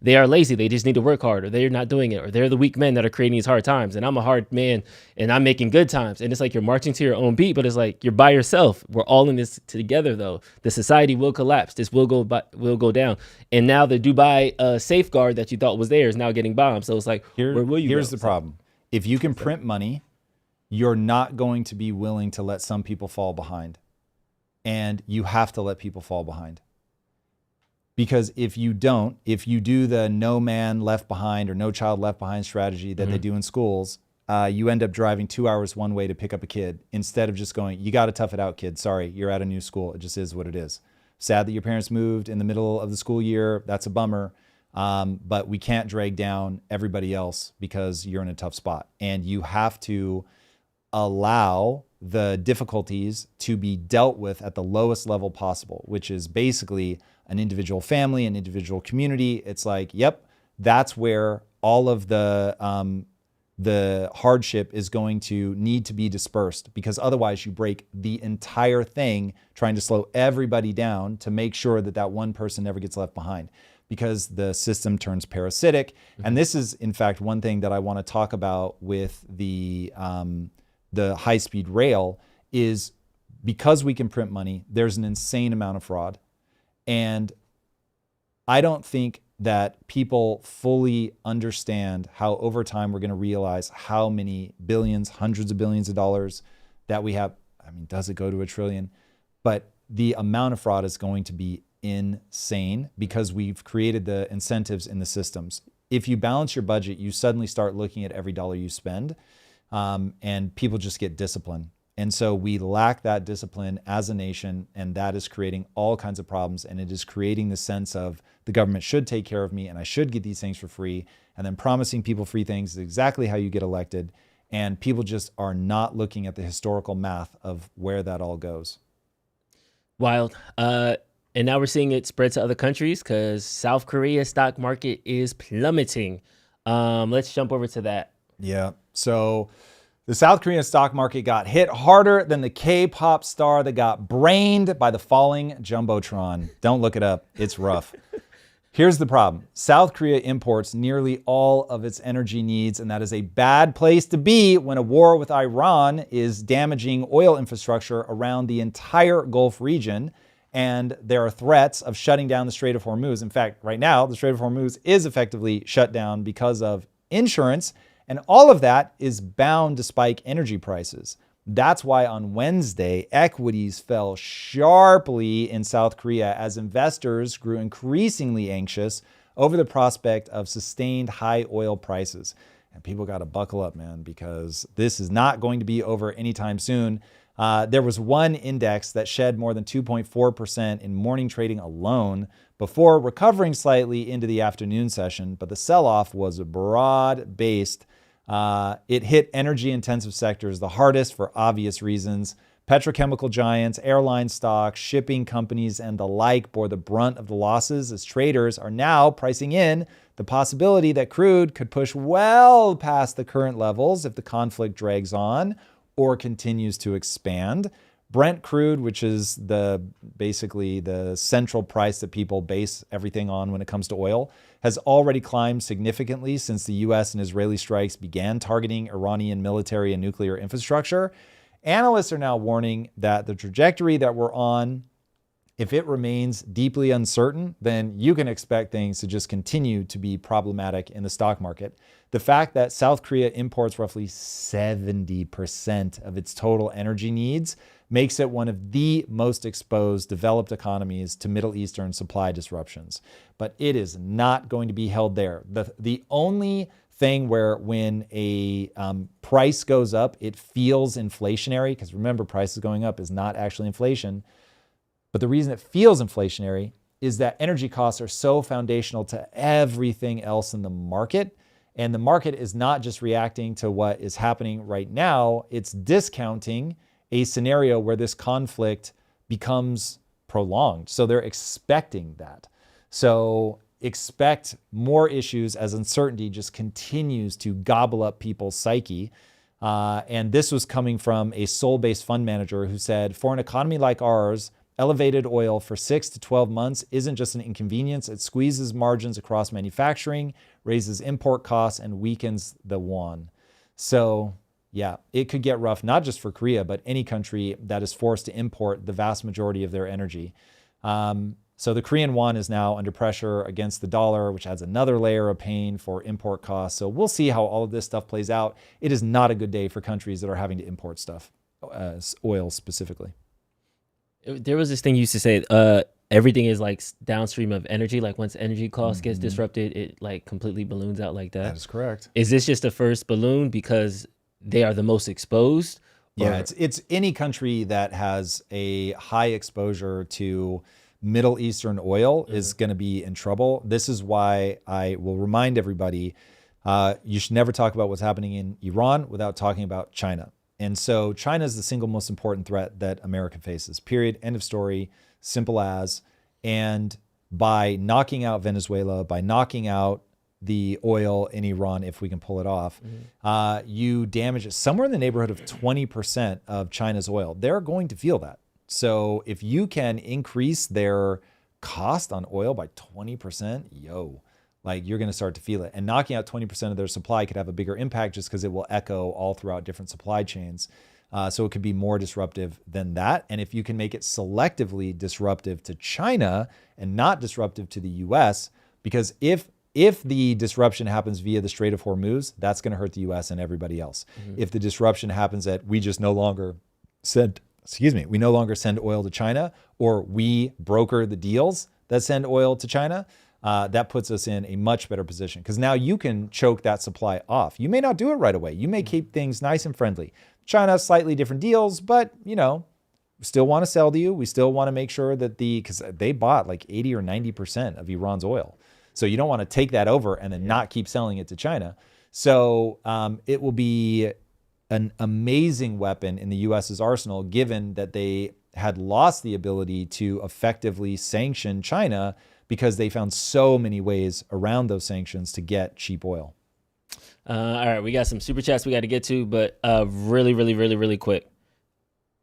lazy. They just need to work hard, or they're not doing it, or they're the weak men that are creating these hard times. And I'm a hard man and I'm making good times. And it's like you're marching to your own beat, but it's like you're by yourself. We're all in this together though. The society will collapse. This will go down. And now the Dubai safeguard that you thought was there is now getting bombed. So it's like, where will you Here's go? the problem. If you can print money, you're not going to be willing to let some people fall behind. And you have to let people fall behind. Because if you do the no man left behind or no child left behind strategy that they do in schools, you end up driving 2 hours one way to pick up a kid instead of just going, you got to tough it out, kid. Sorry, you're at a new school. It just is what it is. Sad that your parents moved in the middle of the school year. That's a bummer. But we can't drag down everybody else because you're in a tough spot. And you have to allow the difficulties to be dealt with at the lowest level possible, which is basically an individual family, an individual community. It's like, yep, that's where all of the hardship is going to need to be dispersed, because otherwise you break the entire thing trying to slow everybody down to make sure that that one person never gets left behind, because the system turns parasitic. And this is, in fact, one thing that I want to talk about with the high-speed rail is, because we can print money, there's an insane amount of fraud. And I don't think that people fully understand how over time we're going to realize how many billions, hundreds of billions of dollars that we have. I mean, does it go to $1 trillion? But the amount of fraud is going to be insane because we've created the incentives in the systems. If you balance your budget, you suddenly start looking at every dollar you spend, and people just get disciplined. And so we lack that discipline as a nation, and that is creating all kinds of problems. And it is creating the sense of the government should take care of me and I should get these things for free. And then promising people free things is exactly how you get elected. And people just are not looking at the historical math of where that all goes. Wild. And now we're seeing it spread to other countries because South Korea's stock market is plummeting. Let's jump over to that. Yeah. So the South Korean stock market got hit harder than the K-pop star that got brained by the falling Jumbotron. Don't look it up. It's rough. Here's the problem. South Korea imports nearly all of its energy needs, and that is a bad place to be when a war with Iran is damaging oil infrastructure around the entire Gulf region, and there are threats of shutting down the Strait of Hormuz. In fact, right now, the Strait of Hormuz is effectively shut down because of insurance, and all of that is bound to spike energy prices. That's why on Wednesday, equities fell sharply in South Korea as investors grew increasingly anxious over the prospect of sustained high oil prices. And people got to buckle up, man, because this is not going to be over anytime soon. There was one index that shed more than 2.4% in morning trading alone before recovering slightly into the afternoon session, but the sell-off was broad-based. It hit energy-intensive sectors the hardest for obvious reasons. Petrochemical giants, airline stocks, shipping companies, and the like bore the brunt of the losses as traders are now pricing in the possibility that crude could push well past the current levels if the conflict drags on or continues to expand. Brent crude, which is basically the central price that people base everything on when it comes to oil, has already climbed significantly since the US and Israeli strikes began targeting Iranian military and nuclear infrastructure. Analysts are now warning that the trajectory that we're on, if it remains deeply uncertain, then you can expect things to just continue to be problematic in the stock market. The fact that South Korea imports roughly 70% of its total energy needs makes it one of the most exposed developed economies to Middle Eastern supply disruptions. But it is not going to be held there. The only thing where when a price goes up, it feels inflationary, because remember, prices going up is not actually inflation. But the reason it feels inflationary is that energy costs are so foundational to everything else in the market. And the market is not just reacting to what is happening right now, it's discounting a scenario where this conflict becomes prolonged. So they're expecting that. So expect more issues as uncertainty just continues to gobble up people's psyche. And this was coming from a Seoul-based fund manager who said, for an economy like ours, elevated oil for 6 to 12 months isn't just an inconvenience. It squeezes margins across manufacturing, raises import costs, and weakens the won. So yeah, it could get rough, not just for Korea, but any country that is forced to import the vast majority of their energy. So the Korean won is now under pressure against the dollar, which adds another layer of pain for import costs. So we'll see how all of this stuff plays out. It is not a good day for countries that are having to import stuff, oil specifically. There was this thing you used to say, everything is like downstream of energy. Like once energy cost gets disrupted, it like completely balloons out like that. That is correct. Is this just the first balloon because they are the most exposed? Yeah, it's any country that has a high exposure to Middle Eastern oil is going to be in trouble. This is why I will remind everybody, you should never talk about what's happening in Iran without talking about China. And so China is the single most important threat that America faces, period, end of story, simple as. And by knocking out Venezuela, by knocking out the oil in Iran, if we can pull it off, you damage it somewhere in the neighborhood of 20% of China's oil. They're going to feel that. So if you can increase their cost on oil by 20%, like you're going to start to feel it. And knocking out 20% of their supply could have a bigger impact just because it will echo all throughout different supply chains. So it could be more disruptive than that. And if you can make it selectively disruptive to China and not disruptive to the US, because if the disruption happens via the Strait of Hormuz, that's going to hurt the US and everybody else. If the disruption happens that we just no longer send oil to China, or we broker the deals that send oil to China, that puts us in a much better position because now you can choke that supply off. You may not do it right away. You may keep things nice and friendly. China, slightly different deals, but we still want to sell to you. We still want to make sure that because they bought like 80 or 90% of Iran's oil. So you don't want to take that over and then not keep selling it to China. So it will be an amazing weapon in the US's arsenal, given that they had lost the ability to effectively sanction China because they found so many ways around those sanctions to get cheap oil. All right, we got some super chats we got to get to, but really quick.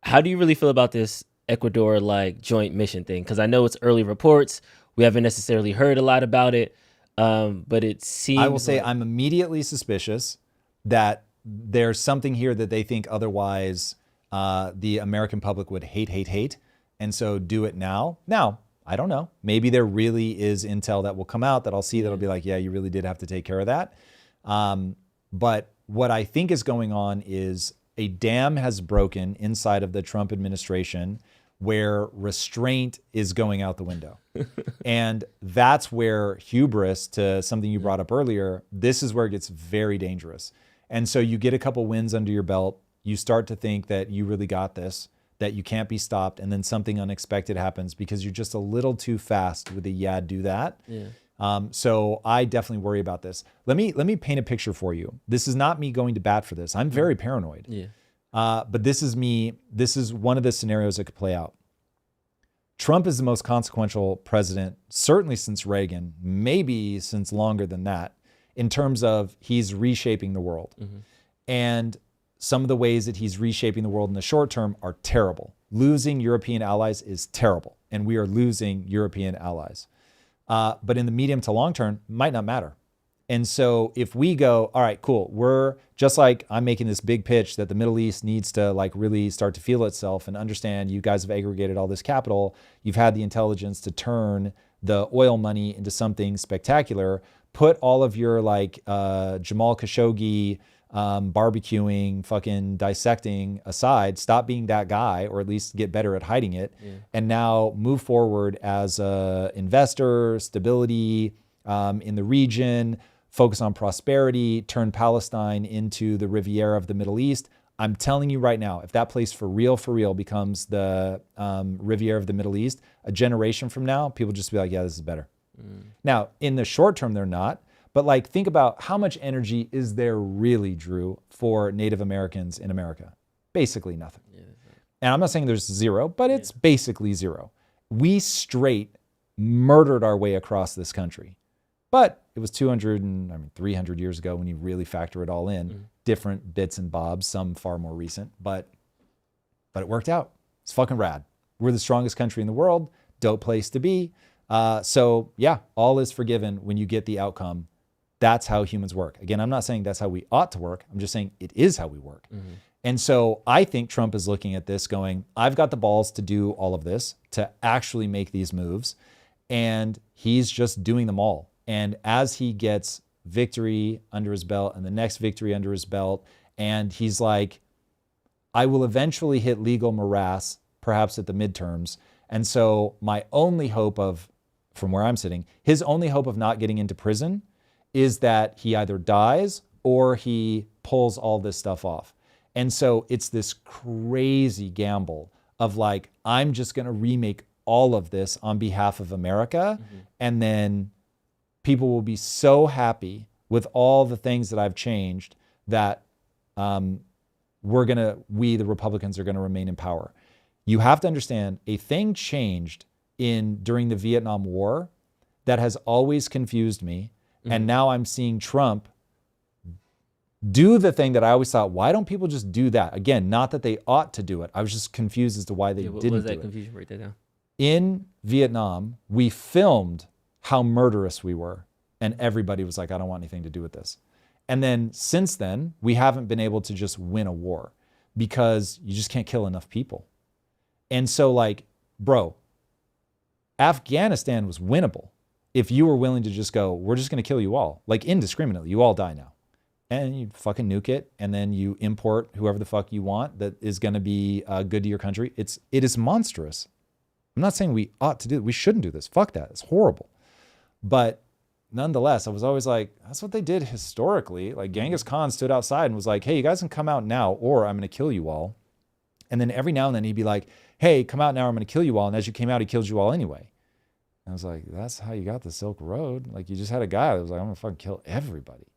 How do you really feel about this Ecuador joint mission thing? Because I know it's early reports. We haven't necessarily heard a lot about it, but it seems. I will say I'm immediately suspicious that there's something here that they think otherwise the American public would hate, and so do it now. Now, I don't know. Maybe there really is intel that will come out that I'll see that'll be like, yeah, you really did have to take care of that. But what I think is going on is a dam has broken inside of the Trump administration where restraint is going out the window. And that's where hubris, to something you brought up earlier, this is where it gets very dangerous. And so you get a couple wins under your belt, you start to think that you really got this, that you can't be stopped, and then something unexpected happens because you're just a little too fast with the do that. Yeah. So I definitely worry about this. Let me paint a picture for you. This is not me going to bat for this. I'm very paranoid. Yeah. But this is me. This is one of the scenarios that could play out. Trump is the most consequential president, certainly since Reagan, maybe since longer than that, in terms of he's reshaping the world. Mm-hmm. And some of the ways that he's reshaping the world in the short term are terrible. Losing European allies is terrible, and we are losing European allies. But in the medium to long term, might not matter. And so if we go, all right, cool, we're just like I'm making this big pitch that the Middle East needs to really start to feel itself and understand you guys have aggregated all this capital. You've had the intelligence to turn the oil money into something spectacular. Put all of your Jamal Khashoggi barbecuing, fucking dissecting aside, stop being that guy, or at least get better at hiding it. Yeah. And now move forward as a investor, stability in the region, focus on prosperity, turn Palestine into the Riviera of the Middle East. I'm telling you right now, if that place for real becomes the Riviera of the Middle East, a generation from now, people just be like, yeah, this is better. Now, in the short term, they're not. But think about how much energy is there really, Drew, for Native Americans in America? Basically nothing. Yeah, and I'm not saying there's zero, but it's basically zero. We straight murdered our way across this country. But it was 300 years ago when you really factor it all in. Different bits and bobs, some far more recent, but it worked out. It's fucking rad. We're the strongest country in the world. Dope place to be. So yeah, all is forgiven when you get the outcome. That's how humans work. Again, I'm not saying that's how we ought to work. I'm just saying it is how we work. Mm-hmm. And so I think Trump is looking at this going, I've got the balls to do all of this, to actually make these moves. And he's just doing them all. And as he gets victory under his belt and the next victory under his belt, and he's like, I will eventually hit legal morass, perhaps at the midterms. And so my only hope from where I'm sitting, his only hope of not getting into prison is that he either dies or he pulls all this stuff off. And so it's this crazy gamble of I'm just going to remake all of this on behalf of America. Mm-hmm. And then people will be so happy with all the things that I've changed that we, the Republicans, are going to remain in power. You have to understand, a thing changed during the Vietnam War that has always confused me. Mm-hmm. And now I'm seeing Trump do the thing that I always thought, why don't people just do that? Again, not that they ought to do it. I was just confused as to why they didn't do it. What was that confusion? Break that down. In Vietnam, we filmed how murderous we were. And everybody was like, I don't want anything to do with this. And then since then, we haven't been able to just win a war because you just can't kill enough people. And so bro, Afghanistan was winnable if you were willing to just go, we're just going to kill you all, indiscriminately. You all die now. And you fucking nuke it, and then you import whoever the fuck you want that is going to be good to your country. It is monstrous. I'm not saying we ought to do it. We shouldn't do this. Fuck that. It's horrible. But nonetheless, I was always like, that's what they did historically. Genghis Khan stood outside and was like, hey, you guys can come out now or I'm going to kill you all. And then every now and then he'd be like, hey, come out now or I'm going to kill you all. And as you came out, he killed you all anyway. And I was like, that's how you got the Silk Road. You just had a guy that was like, I'm going to fucking kill everybody.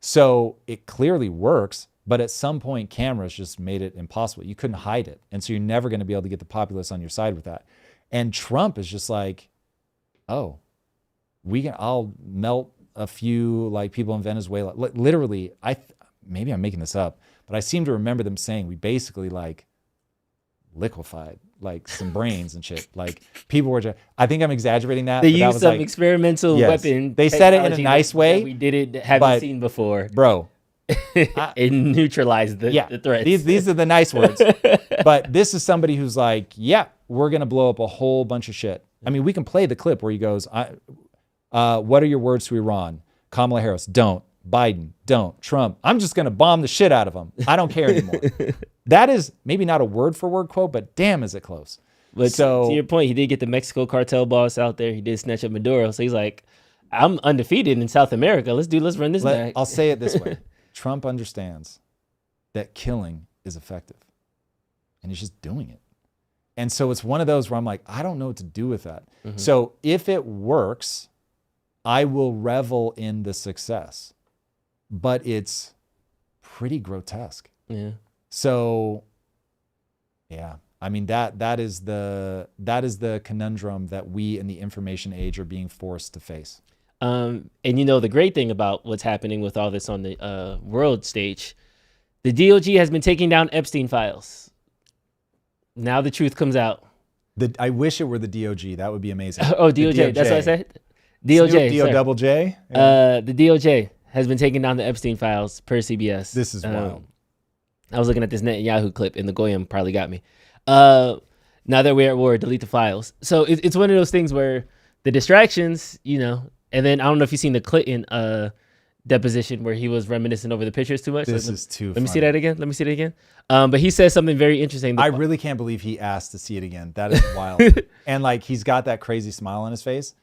So it clearly works, But at some point, cameras just made it impossible. You couldn't hide it. And so you're never going to be able to get the populace on your side with that. And Trump is just like, oh, I'll melt a few like people in Venezuela. Literally, maybe I'm making this up, but I seem to remember them saying we basically like liquefied like some brains and shit. Like people were just, I think I'm exaggerating that. They but that used was some like, experimental weapon. They said it in a nice way. That we haven't seen before. Bro. It neutralized the threats. These are the nice words. But this is somebody who's like, yeah, we're going to blow up a whole bunch of shit. I mean, we can play the clip where he goes, what are your words to Iran? Kamala Harris, don't. Biden, don't. Trump, I'm just going to bomb the shit out of them. I don't care anymore. That is maybe not a word for word quote, but damn, is it close. But to your point, he did get the Mexico cartel boss out there. He did snatch up Maduro. So he's like, I'm undefeated in South America. Let's run this back. I'll say it this way. Trump understands that killing is effective. And he's just doing it. And so it's one of those where I'm like, I don't know what to do with that. Mm-hmm. So if it works, I will revel in the success. But it's pretty grotesque. Yeah. So, yeah, I mean that is the conundrum that we in the information age are being forced to face. And you know the great thing about what's happening with all this on the world stage, the DOJ has been taking down Epstein files. Now the truth comes out. I wish it were the DOJ. That would be amazing. Oh, DOJ. That's what I said. DOJ. D-O-double-J. Yeah. The DOJ has been taking down the Epstein files per CBS. This is wild. I was looking at this Netanyahu clip, and the Goyim probably got me. Now that we're at war, delete the files. So it's one of those things where the distractions, you know, and then I don't know if you've seen the Clinton deposition where he was reminiscing over the pictures too much. This is too Let me see that again. But he says something very interesting. I really can't believe he asked to see it again. That is wild. And like he's got that crazy smile on his face.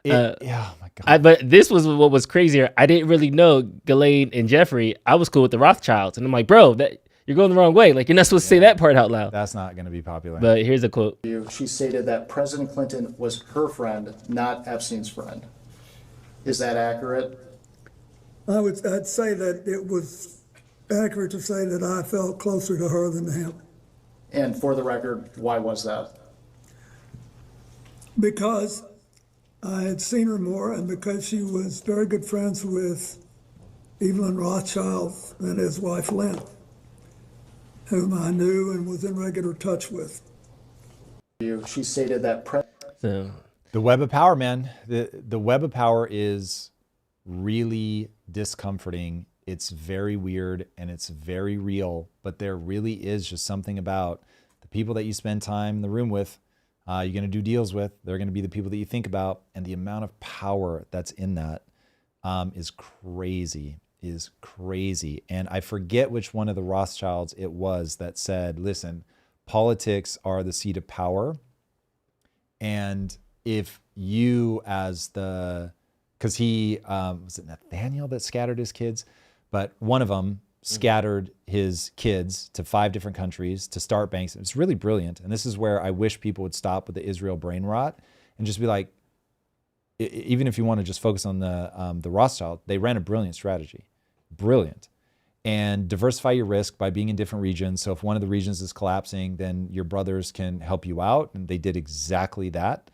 Oh my God. But this was what was crazier. I didn't really know Ghislaine and Jeffrey. I was cool with the Rothschilds. And I'm like, bro, you're going the wrong way. Like, you're not supposed to say that part out loud. That's not going to be popular. But here's a quote. She stated that President Clinton was her friend, not Epstein's friend. Is that accurate? I'd say that it was accurate to say that I felt closer to her than to him. And for the record, why was that? Because I had seen her more, and because she was very good friends with Evelyn Rothschild and his wife Lynn, whom I knew and was in regular touch with. She stated that the web of power, man. The web of power is really discomforting. It's very weird and it's very real, but there really is just something about the people that you spend time in the room with, you're going to do deals with. They're going to be the people that you think about, and the amount of power that's in that is crazy. And I forget which one of the Rothschilds it was that said, listen, politics are the seat of power. And if you because he, was it Nathaniel that scattered his kids? But one of them scattered his kids to 5 different countries to start banks. It's really brilliant. And this is where I wish people would stop with the Israel brain rot and just be like, even if you want to just focus on the Rothschild, they ran a brilliant strategy. Brilliant. And diversify your risk by being in different regions. So if one of the regions is collapsing, then your brothers can help you out. And they did exactly that.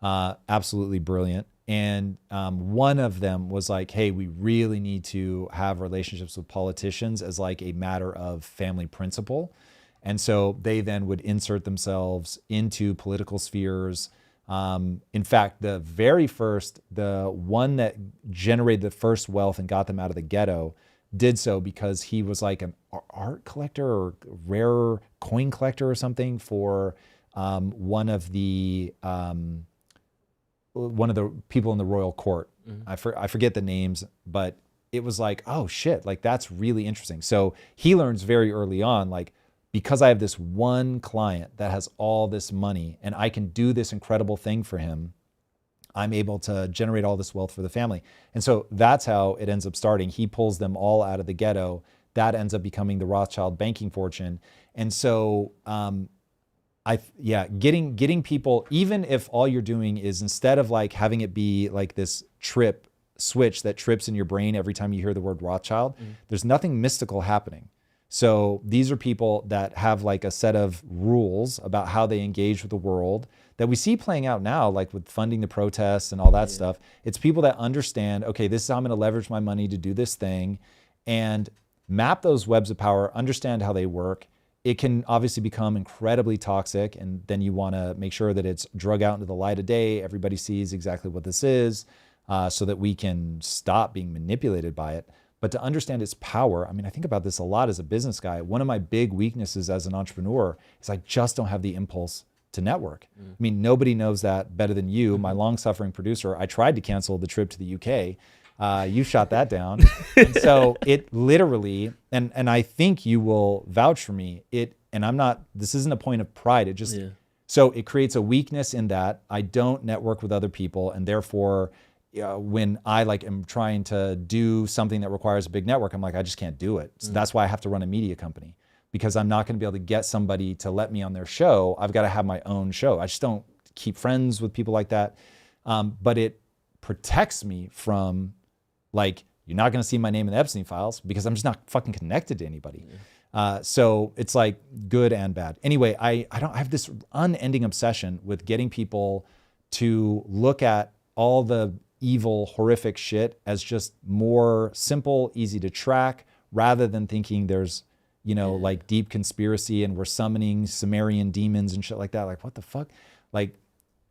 Absolutely brilliant. And one of them was like, hey, we really need to have relationships with politicians as like a matter of family principle. And so they then would insert themselves into political spheres. In fact, the one that generated the first wealth and got them out of the ghetto did so because he was like an art collector or rare coin collector or something for one of the people in the royal court. Mm-hmm. I forget the names, but it was like, oh shit, like that's really interesting. So he learns very early on, like, because I have this one client that has all this money and I can do this incredible thing for him, I'm able to generate all this wealth for the family. And so that's how it ends up starting. He pulls them all out of the ghetto. That ends up becoming the Rothschild banking fortune. And so, getting people, even if all you're doing is instead of like having it be like this switch that trips in your brain every time you hear the word Rothschild, there's nothing mystical happening. So these are people that have like a set of rules about how they engage with the world that we see playing out now, like with funding the protests and all that stuff. It's people that understand, okay, this is how I'm going to leverage my money to do this thing, and map those webs of power, understand how they work. It can obviously become incredibly toxic, and then you want to make sure that it's drug out into the light of day. Everybody sees exactly what this is, so that we can stop being manipulated by it. But to understand its power, I mean, I think about this a lot as a business guy. One of my big weaknesses as an entrepreneur is I just don't have the impulse to network. I mean, nobody knows that better than you, my long-suffering producer. I tried to cancel the trip to the UK. You shot that down. And so it literally, and I think you will vouch for me, and I'm not, this isn't a point of pride. It just, so it creates a weakness in that I don't network with other people, and therefore, when I like am trying to do something that requires a big network, I'm like, I just can't do it. So that's why I have to run a media company, because I'm not going to be able to get somebody to let me on their show. I've got to have my own show. I just don't keep friends with people like that. But it protects me from, like, you're not going to see my name in the Epstein files because I'm just not fucking connected to anybody. So it's like good and bad. Anyway, I have this unending obsession with getting people to look at all the evil, horrific shit as just more simple, easy to track, rather than thinking there's, you know, like deep conspiracy and we're summoning Sumerian demons and shit like that. Like, what the fuck? Like,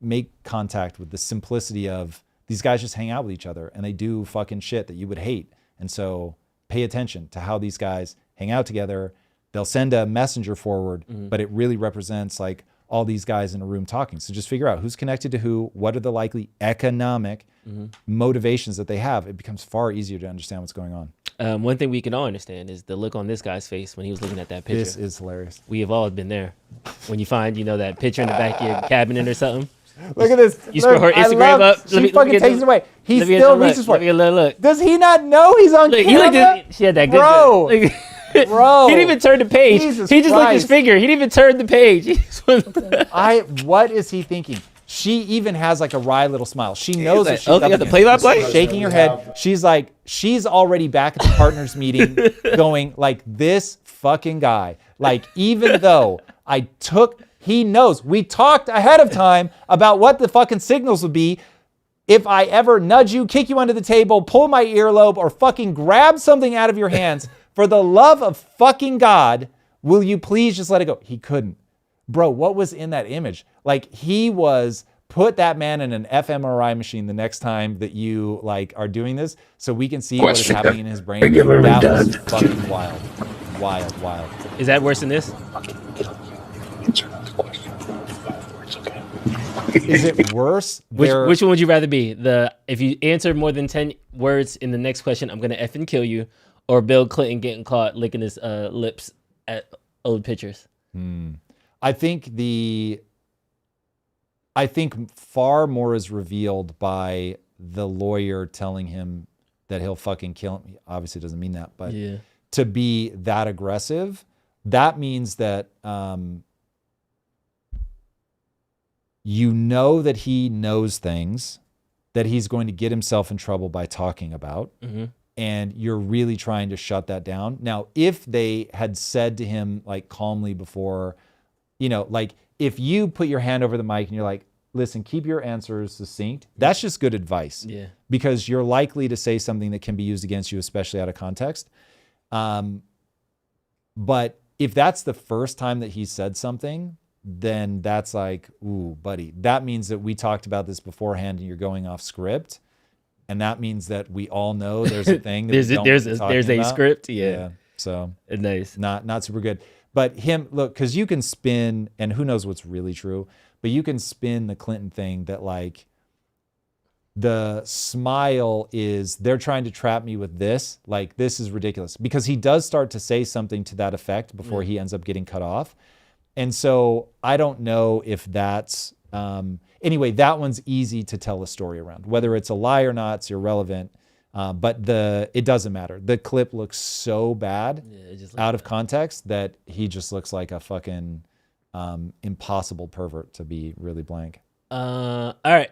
make contact with the simplicity of these guys just hang out with each other and they do fucking shit that you would hate. And so pay attention to how these guys hang out together. They'll send a messenger forward, but it really represents like all these guys in a room talking. So just figure out who's connected to who, what are the likely economic motivations that they have. It becomes far easier to understand what's going on. One thing we can all understand is the look on this guy's face when he was looking at that picture. This is hilarious. We have all been there. When you find, you know, that picture in the back of your cabinet or something. Look at this. You scroll her Instagram up. She fucking takes it away. He still reaches for it. Look. Does he not know he's on camera? She had that good Bro. Bro. He didn't even turn the page. Jesus He just looked at his Christ. finger. He didn't even turn the page. What is he thinking? She even has like a wry little smile. She knows that she's you got the play-by-play? shaking her head. She's like, she's already back at the partners meeting going like, this fucking guy. Like, even though he knows, we talked ahead of time about what the fucking signals would be if I ever nudge you, kick you under the table, pull my earlobe, or fucking grab something out of your hands. For the love of fucking God, will you please just let it go? He couldn't. Bro, what was in that image? Like, he was, put that man in an fMRI machine the next time that you like are doing this so we can see what is happening in his brain. That was fucking wild. Wild. Is that worse than this? Is it worse? Which one would you rather be? If you answer more than 10 words in the next question, I'm going to effing kill you. Or Bill Clinton getting caught licking his lips at old pictures? I think far more is revealed by the lawyer telling him that he'll fucking kill him. He obviously doesn't mean that, but to be that aggressive, that means that you know that he knows things that he's going to get himself in trouble by talking about. And you're really trying to shut that down. Now, if they had said to him like calmly before, you know, like if you put your hand over the mic and you're like, listen, keep your answers succinct, that's just good advice. Yeah. Because you're likely to say something that can be used against you, especially out of context. But if that's the first time that he said something, then that's like, ooh, buddy, that means that we talked about this beforehand and you're going off script. And that means that we all know there's a thing that there's a script. Yeah. So nice. Not super good. But look, because you can spin, and who knows what's really true, but you can spin the Clinton thing that like the smile is they're trying to trap me with this. Like, this is ridiculous. Because he does start to say something to that effect before he ends up getting cut off. And so I don't know if that's anyway, that one's easy to tell a story around. Whether it's a lie or not, it's irrelevant. But it doesn't matter. The clip looks so bad out of context that he just looks like a fucking impossible pervert, to be really blank. All right.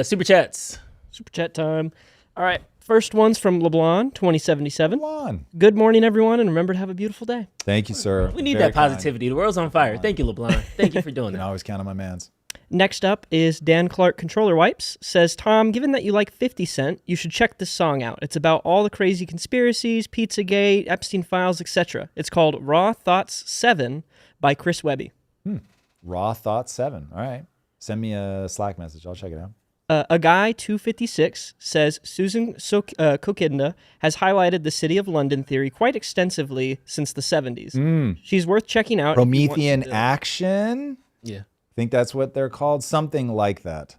Super chats. Super chat time. All right. First one's from LeBlanc, 2077. Good morning, everyone, and remember to have a beautiful day. Thank you, sir. We need Very that positivity. The world's on fire. Thank you, LeBlanc. Thank you for doing Can that. always count on my mans. Next up is Dan Clark, Controller Wipes, says, Tom, given that you like 50 Cent, you should check this song out. It's about all the crazy conspiracies, Pizzagate, Epstein files, etc. It's called Raw Thoughts 7 by Chris Webby. Raw Thoughts 7. All right. Send me a Slack message. I'll check it out. A guy 256 says Susan Kokinda has highlighted the City of London theory quite extensively since the 70s. She's worth checking out. Promethean action? Yeah. I think that's what they're called. Something like that.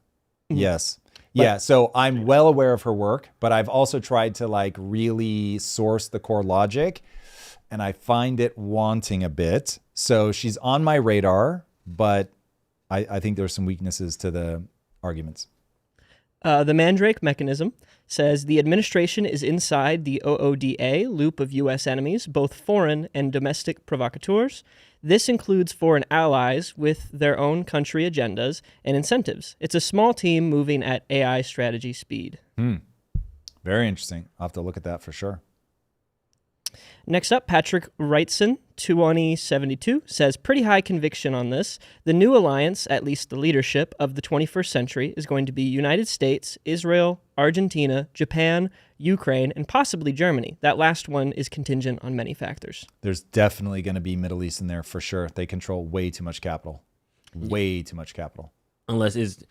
Yes. Yeah, so I'm well aware of her work, but I've also tried to like really source the core logic, and I find it wanting a bit. So she's on my radar, but I think there's some weaknesses to the arguments. The Mandrake mechanism says the administration is inside the OODA loop of U.S. enemies, both foreign and domestic provocateurs. This includes foreign allies with their own country agendas and incentives. It's a small team moving at AI strategy speed. Very interesting. I'll have to look at that for sure. Next up, Patrick Wrightson, 2072, says pretty high conviction on this. The new alliance, at least the leadership of the 21st century, is going to be United States, Israel, Argentina, Japan, Ukraine, and possibly Germany. That last one is contingent on many factors. There's definitely going to be Middle East in there for sure. They control way too much capital. Way too much capital. Unless is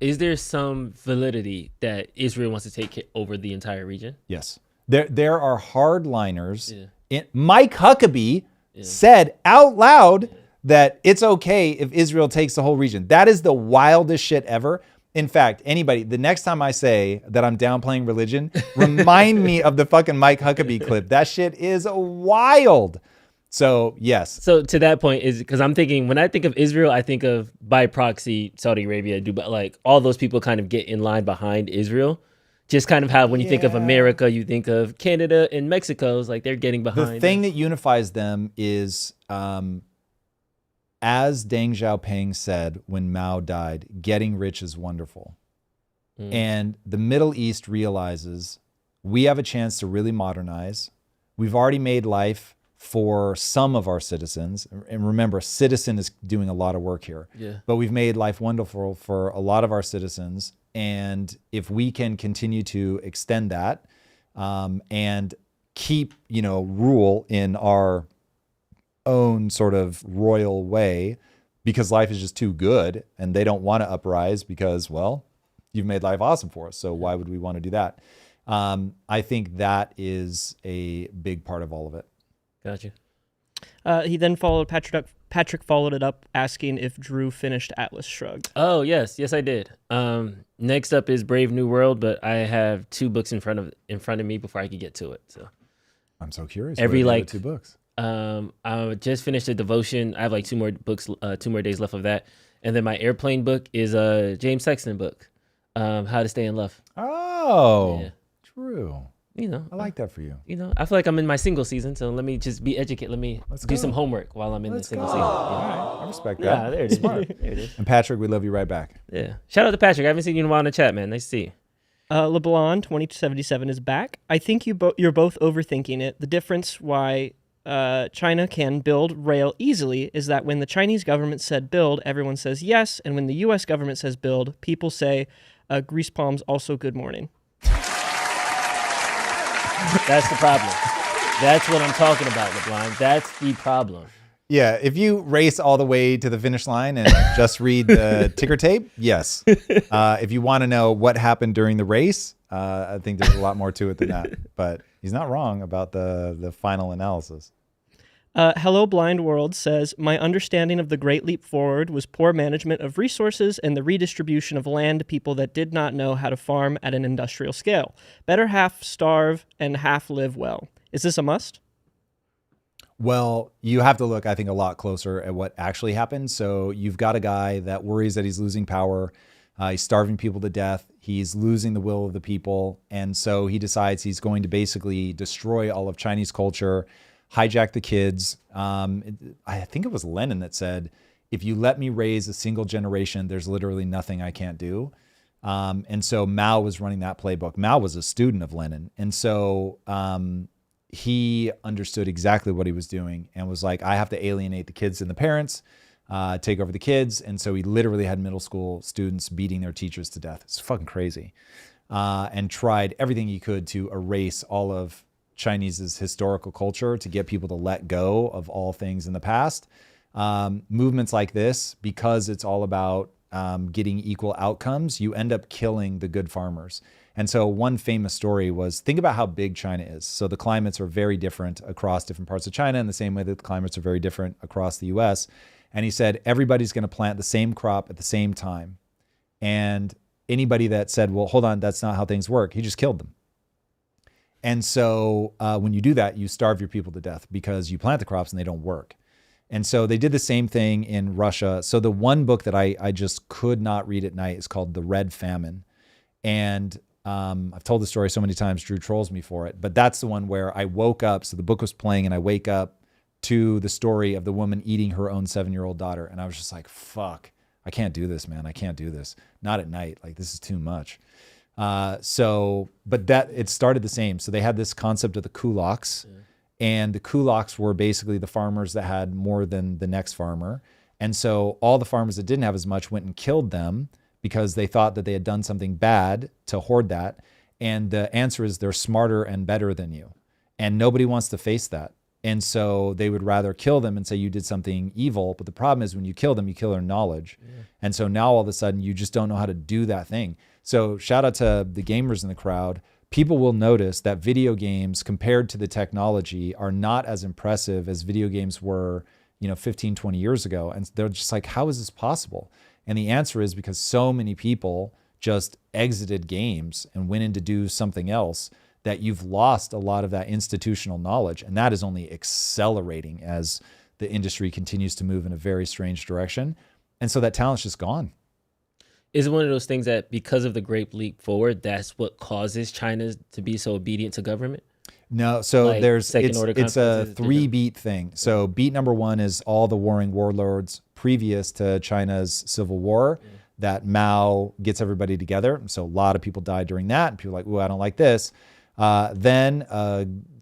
there some validity that Israel wants to take over the entire region? Yes. There are hardliners. Mike Huckabee said out loud that it's okay if Israel takes the whole region. That is the wildest shit ever. In fact, anybody, the next time I say that I'm downplaying religion, remind me of the fucking Mike Huckabee clip. That shit is wild. So, yes. So to that point is because I'm thinking, when I think of Israel, I think of by proxy, Saudi Arabia, Dubai, like all those people kind of get in line behind Israel. Just kind of how when you think of America, you think of Canada and Mexico's like they're getting behind. The thing that unifies them is, as Deng Xiaoping said when Mao died, getting rich is wonderful. And the Middle East realizes we have a chance to really modernize. We've already made life for some of our citizens. And remember, citizen is doing a lot of work here. Yeah. But we've made life wonderful for a lot of our citizens. And if we can continue to extend that and keep, rule in our own sort of royal way, because life is just too good and they don't want to uprise because, well, you've made life awesome for us. So why would we want to do that? I think that is a big part of all of it. Gotcha. He then Patrick followed it up asking if Drew finished Atlas Shrugged. Oh, yes, I did. Next up is Brave New World, but I have 2 books in front of me before I could get to it. So I'm so curious. Every what are the 2 books? I just finished a devotion. I have like 2 more books, 2 more days left of that, and then my airplane book is a James Sexton book, How to Stay in Love. Oh, yeah. True. I like that for you. I feel like I'm in my single season, so let me just be educated. Let me do some homework while I'm in the single season. All right. I respect that. Yeah, there it is. Smart. There it is. And Patrick, we love you right back. Yeah. Shout out to Patrick. I haven't seen you in a while in the chat, man. Nice to see you. LeBlanc 2077 is back. I think you're both overthinking it. The difference why China can build rail easily is that when the Chinese government said build, everyone says yes, and when the U.S. government says build, people say grease palms also good morning. That's the problem. That's what I'm talking about, LeBlanc. That's the problem. Yeah, if you race all the way to the finish line and just read the ticker tape, yes. If you want to know what happened during the race, I think there's a lot more to it than that. But he's not wrong about the final analysis. Hello Blind World says, my understanding of the Great Leap Forward was poor management of resources and the redistribution of land to people that did not know how to farm at an industrial scale. Better half starve and half live well. Is this a must? Well, you have to look, I think, a lot closer at what actually happened. So you've got a guy that worries that he's losing power. He's starving people to death. He's losing the will of the people. And so he decides he's going to basically destroy all of Chinese culture, hijack the kids. I think it was Lenin that said, if you let me raise a single generation, there's literally nothing I can't do. And so Mao was running that playbook. Mao was a student of Lenin. And so he understood exactly what he was doing and was like, I have to alienate the kids and the parents, take over the kids. And so he literally had middle school students beating their teachers to death. It's fucking crazy. And tried everything he could to erase all of Chinese's historical culture, to get people to let go of all things in the past. Movements like this, because it's all about getting equal outcomes, you end up killing the good farmers. And so one famous story was, think about how big China is. So the climates are very different across different parts of China in the same way that the climates are very different across the US. And he said, everybody's going to plant the same crop at the same time. And anybody that said, well, hold on, that's not how things work, he just killed them. And so when you do that, you starve your people to death because you plant the crops and they don't work. And so they did the same thing in Russia. So the one book that I just could not read at night is called The Red Famine. And I've told the story so many times, Drew trolls me for it, but that's the one where I woke up. So the book was playing and I wake up to the story of the woman eating her own 7-year-old daughter. And I was just like, fuck, I can't do this, man. I can't do this. Not at night. Like, this is too much. But it started the same. So they had this concept of the kulaks. Yeah. And the kulaks were basically the farmers that had more than the next farmer. And so all the farmers that didn't have as much went and killed them because they thought that they had done something bad to hoard that. And the answer is they're smarter and better than you. And nobody wants to face that. And so they would rather kill them and say you did something evil. But the problem is when you kill them, you kill their knowledge. Yeah. And so now all of a sudden you just don't know how to do that thing. So shout out to the gamers in the crowd. People will notice that video games compared to the technology are not as impressive as video games were, 15, 20 years ago. And they're just like, how is this possible? And the answer is because so many people just exited games and went in to do something else that you've lost a lot of that institutional knowledge. And that is only accelerating as the industry continues to move in a very strange direction. And so that talent's just gone. Is it one of those things that because of the Great Leap Forward, that's what causes China to be so obedient to government? No, so Like it's a 3-beat thing. So beat number 1 is all the warring warlords previous to China's civil war that Mao gets everybody together. So a lot of people died during that. And people are like, ooh, I don't like this. Then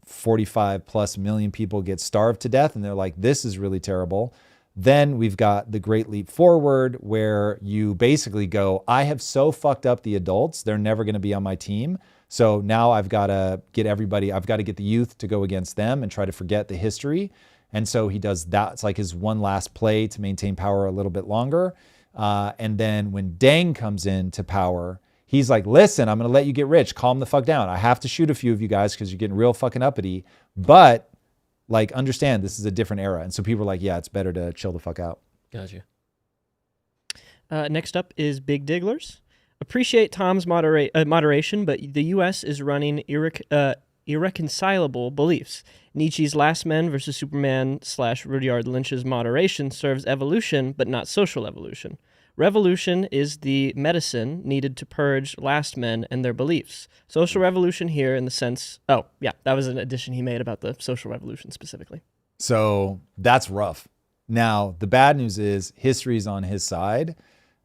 45 plus million people get starved to death. And they're like, this is really terrible. Then we've got the Great Leap Forward where you basically go, I have so fucked up the adults, they're never going to be on my team. So now I've got to get the youth to go against them and try to forget the history. And so he does that. It's like his one last play to maintain power a little bit longer. And then when Deng comes into power, he's like, listen, I'm going to let you get rich. Calm the fuck down. I have to shoot a few of you guys because you're getting real fucking uppity. But like, understand this is a different era. And so people are like, yeah, it's better to chill the fuck out. Gotcha. Next up is Big Digglers. Appreciate Tom's moderation, but the U.S. is running irreconcilable beliefs. Nietzsche's Last Men versus Superman / Rudyard Lynch's moderation serves evolution, but not social evolution. Revolution is the medicine needed to purge last men and their beliefs. Social revolution here in the sense... Oh, yeah, that was an addition he made about the social revolution specifically. So that's rough. Now, the bad news is history's on his side.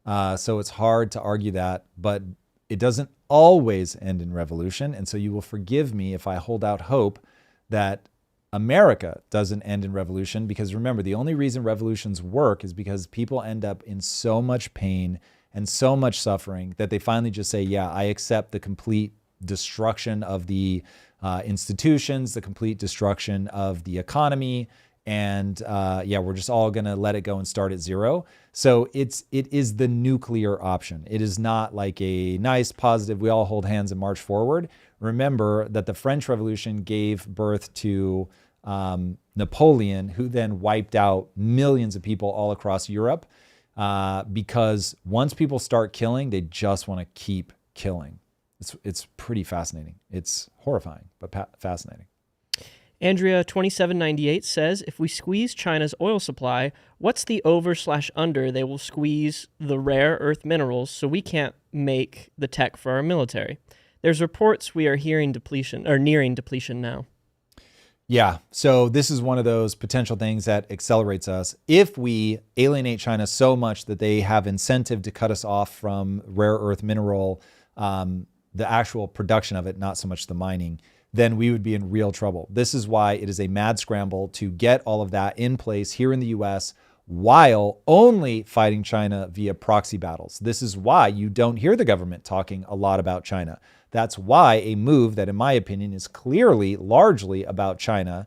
So it's hard to argue that, but it doesn't always end in revolution. And so you will forgive me if I hold out hope that America doesn't end in revolution, because remember, the only reason revolutions work is because people end up in so much pain and so much suffering that they finally just say, yeah, I accept the complete destruction of the institutions, the complete destruction of the economy. And yeah, we're just all going to let it go and start at zero. So it is the nuclear option. It is not like a nice, positive, we all hold hands and march forward. Remember that the French Revolution gave birth to Napoleon, who then wiped out millions of people all across Europe because once people start killing, they just want to keep killing. It's pretty fascinating. It's horrifying, but fascinating. Andrea 2798 says, if we squeeze China's oil supply, what's the over/under they will squeeze the rare earth minerals so we can't make the tech for our military? There's reports we are nearing depletion now. Yeah. So this is one of those potential things that accelerates us. If we alienate China so much that they have incentive to cut us off from rare earth mineral, the actual production of it, not so much the mining, then we would be in real trouble. This is why it is a mad scramble to get all of that in place here in the US while only fighting China via proxy battles. This is why you don't hear the government talking a lot about China. That's why a move that, in my opinion, is clearly largely about China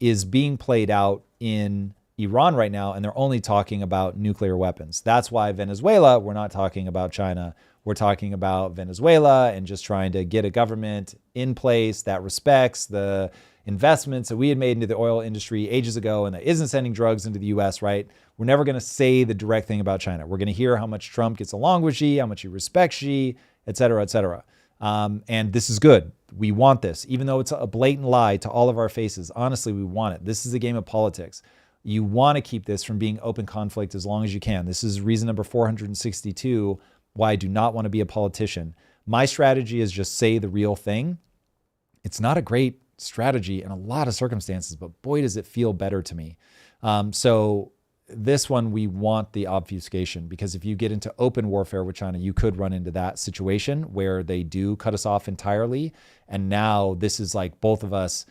is being played out in Iran right now, and they're only talking about nuclear weapons. That's why Venezuela, we're not talking about China. We're talking about Venezuela and just trying to get a government in place that respects the investments that we had made into the oil industry ages ago and that isn't sending drugs into the US, right? We're never going to say the direct thing about China. We're going to hear how much Trump gets along with Xi, how much he respects Xi, et cetera, et cetera. And this is good. We want this, even though it's a blatant lie to all of our faces. Honestly, we want it. This is a game of politics. You want to keep this from being open conflict as long as you can. This is reason number 462 why I do not want to be a politician. My strategy is just say the real thing. It's not a great strategy in a lot of circumstances, but boy, does it feel better to me. So this one, we want the obfuscation, because if you get into open warfare with China, you could run into that situation where they do cut us off entirely. And now this is like both of us.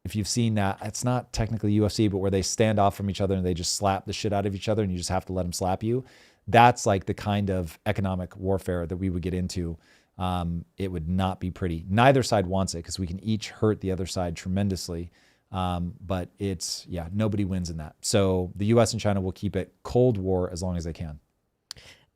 If you've seen that, it's not technically UFC, but where they stand off from each other and they just slap the shit out of each other and you just have to let them slap you. That's like the kind of economic warfare that we would get into. It would not be pretty. Neither side wants it because we can each hurt the other side tremendously. But it's, yeah, nobody wins in that. So the US and China will keep it Cold War as long as they can.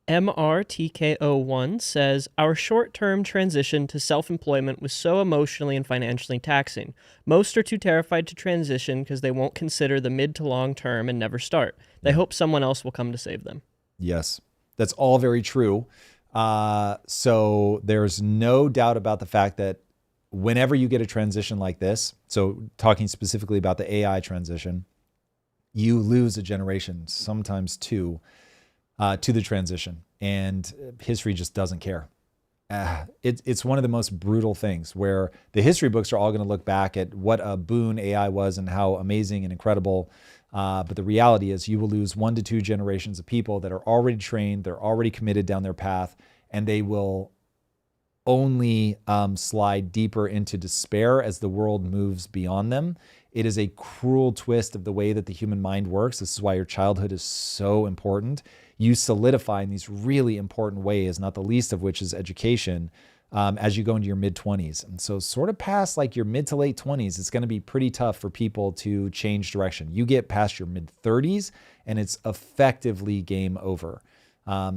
MRTKO1 says, our short-term transition to self-employment was so emotionally and financially taxing. Most are too terrified to transition because they won't consider the mid to long term and never start. They hope someone else will come to save them. Yes, that's all very true. So there's no doubt about the fact that whenever you get a transition like this, so talking specifically about the AI transition, you lose a generation, sometimes two, to the transition, and history just doesn't care. It's one of the most brutal things where the history books are all going to look back at what a boon AI was and how amazing and incredible. But the reality is you will lose 1 to 2 generations of people that are already trained, they're already committed down their path, and they will only slide deeper into despair as the world moves beyond them. It is a cruel twist of the way that the human mind works. This is why your childhood is so important. You solidify in these really important ways, not the least of which is education, as you go into your mid-20s. And so sort of past like your mid to late 20s, it's going to be pretty tough for people to change direction. You get past your mid-30s and it's effectively game over.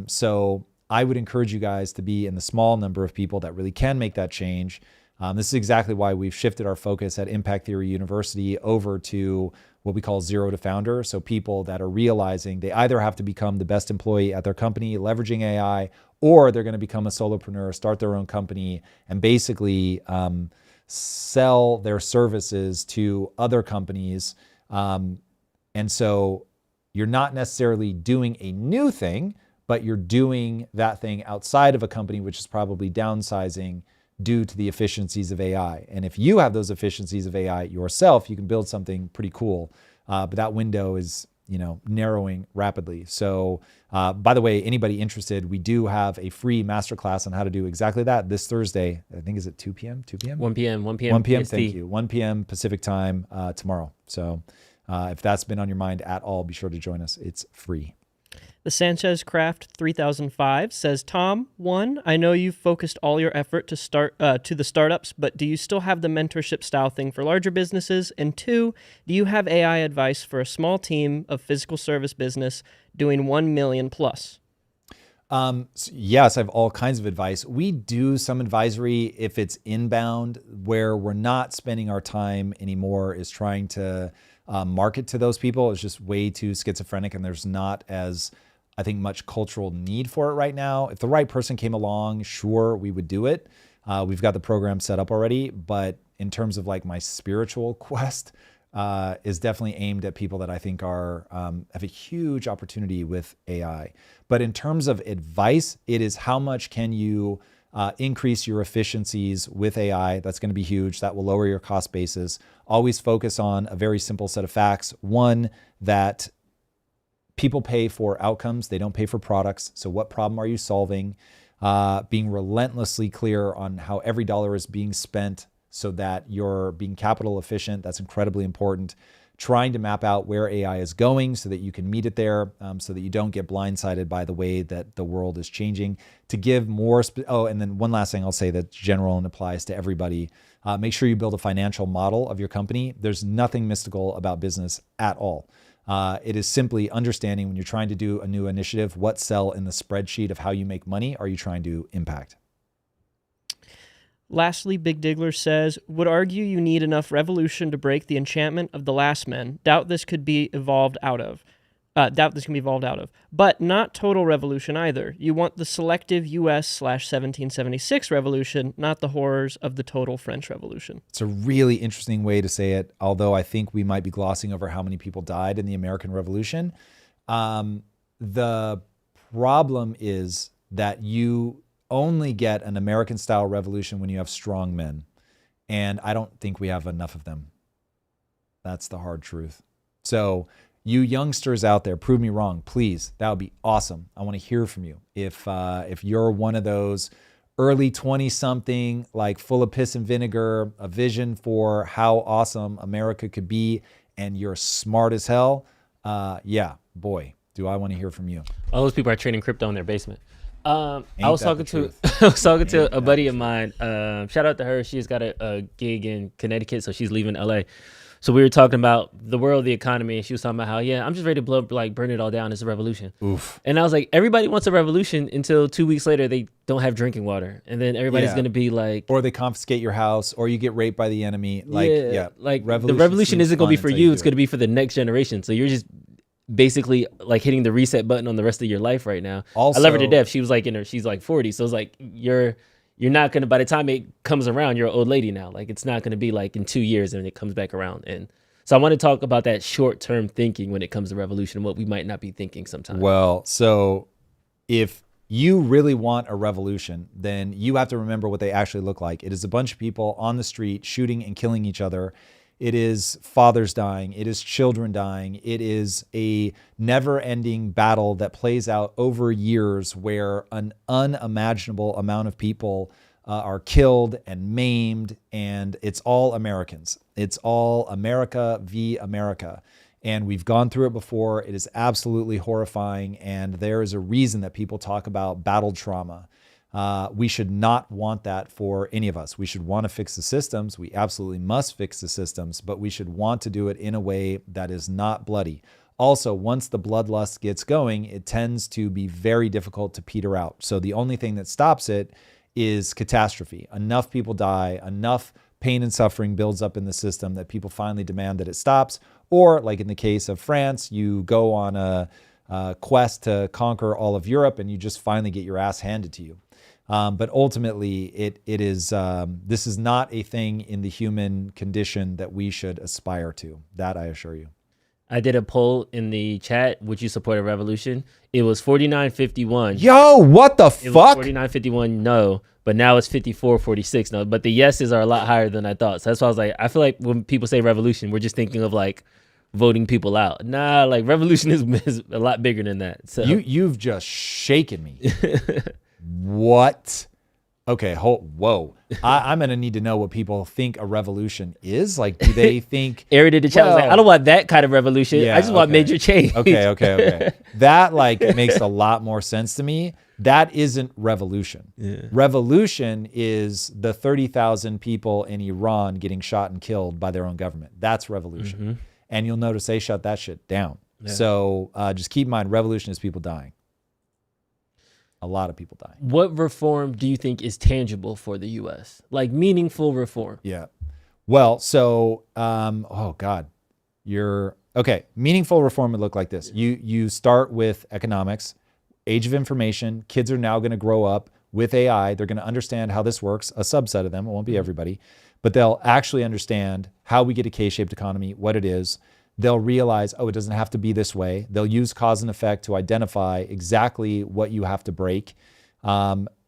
So I would encourage you guys to be in the small number of people that really can make that change. This is exactly why we've shifted our focus at Impact Theory University over to what we call zero to founder. So people that are realizing they either have to become the best employee at their company, leveraging AI, or they're going to become a solopreneur, start their own company, and basically sell their services to other companies. And so you're not necessarily doing a new thing, but you're doing that thing outside of a company, which is probably downsizing due to the efficiencies of AI. And if you have those efficiencies of AI yourself, you can build something pretty cool. But that window is, narrowing rapidly. So by the way, anybody interested, we do have a free masterclass on how to do exactly that this Thursday. I think, is it 2 p.m.? 2 p.m.? 1 p.m. 1 p.m. PST. Thank you. 1 p.m. Pacific time tomorrow. So if that's been on your mind at all, be sure to join us. It's free. The Sanchez Craft 3005 says, Tom, 1, I know you've focused all your effort to the startups, but do you still have the mentorship style thing for larger businesses? And 2, do you have AI advice for a small team of physical service business doing 1 million plus? Yes, I have all kinds of advice. We do some advisory if it's inbound. Where we're not spending our time anymore is trying to market to those people. It's just way too schizophrenic, and there's not as, I think, much cultural need for it right now. If the right person came along, sure, we would do it. We've got the program set up already, but in terms of like my spiritual quest, is definitely aimed at people that I think are have a huge opportunity with AI. But in terms of advice, it is how much can you increase your efficiencies with AI. That's going to be huge. That will lower your cost basis. Always focus on a very simple set of facts. One, that people pay for outcomes. They don't pay for products. So what problem are you solving? Being relentlessly clear on how every dollar is being spent so that you're being capital efficient. That's incredibly important. Trying to map out where AI is going so that you can meet it there, so that you don't get blindsided by the way that the world is changing. To give more, and then one last thing I'll say that's general and applies to everybody. Make sure you build a financial model of your company. There's nothing mystical about business at all. It is simply understanding when you're trying to do a new initiative, what cell in the spreadsheet of how you make money are you trying to impact? Lastly, Big Diggler says, would argue you need enough revolution to break the enchantment of the last men. Doubt this can be evolved out of. But not total revolution either. You want the selective US/1776 revolution, not the horrors of the total French Revolution. It's a really interesting way to say it, although I think we might be glossing over how many people died in the American Revolution. The problem is that you only get an American-style revolution when you have strong men. And I don't think we have enough of them. That's the hard truth. So you youngsters out there, prove me wrong, please. That would be awesome. I want to hear from you. If you're one of those early 20-something, like full of piss and vinegar, a vision for how awesome America could be, and you're smart as hell, yeah, boy, do I want to hear from you. All those people are trading crypto in their basement. I was talking to a buddy of mine. Shout out to her. She's got a gig in Connecticut, so she's leaving LA. So we were talking about the world, the economy, and she was talking about how, I'm just ready to burn it all down. It's a revolution. Oof. And I was like, everybody wants a revolution until 2 weeks later they don't have drinking water, and then everybody's going to be like, or they confiscate your house, or you get raped by the enemy. The revolution isn't going to be for you. It's going to be for the next generation. So you're just basically like hitting the reset button on the rest of your life right now. Also, I love her to death. She was like she's like 40. So it's like you're not gonna, by the time it comes around, you're an old lady now. Like it's not gonna be like in 2 years and it comes back around. And so I want to talk about that short-term thinking when it comes to revolution and what we might not be thinking sometimes. Well, so if you really want a revolution, then you have to remember what they actually look like. It is a bunch of people on the street shooting and killing each other. It is fathers dying. It is children dying. It is a never-ending battle that plays out over years where an unimaginable amount of people are killed and maimed, and it's all Americans. It's all America v. America. And we've gone through it before. It is absolutely horrifying, and there is a reason that people talk about battle trauma. We should not want that for any of us. We should want to fix the systems. We absolutely must fix the systems, but we should want to do it in a way that is not bloody. Also, once the bloodlust gets going, it tends to be very difficult to peter out. So the only thing that stops it is catastrophe. Enough people die, enough pain and suffering builds up in the system that people finally demand that it stops. Or like in the case of France, you go on a quest to conquer all of Europe and you just finally get your ass handed to you. But ultimately, it is this is not a thing in the human condition that we should aspire to. That I assure you. I did a poll in the chat. Would you support a revolution? It was 49-51. Yo, what the fuck? 49-51 no, but now it's 54-46 no. But the yeses are a lot higher than I thought. So that's why I was like, I feel like when people say revolution, we're just thinking of like voting people out. Nah, like revolution is a lot bigger than that. So you've just shaken me. What? Okay, whoa. I'm going to need to know what people think a revolution is. Like, do they think... Ari did the chat was like, I don't want that kind of revolution. Yeah, I just want major change. Okay. That like makes a lot more sense to me. That isn't revolution. Yeah. Revolution is the 30,000 people in Iran getting shot and killed by their own government. That's revolution. Mm-hmm. And you'll notice they shut that shit down. Yeah. So just keep in mind, revolution is people dying. A lot of people dying. What reform do you think is tangible for the U.S.? Like meaningful reform? Yeah. Well, so, oh God, okay. Meaningful reform would look like this. You start with economics, age of information. Kids are now going to grow up with AI. They're going to understand how this works. A subset of them, it won't be everybody, but they'll actually understand how we get a K-shaped economy, what it is. They'll realize, it doesn't have to be this way. They'll use cause and effect to identify exactly what you have to break.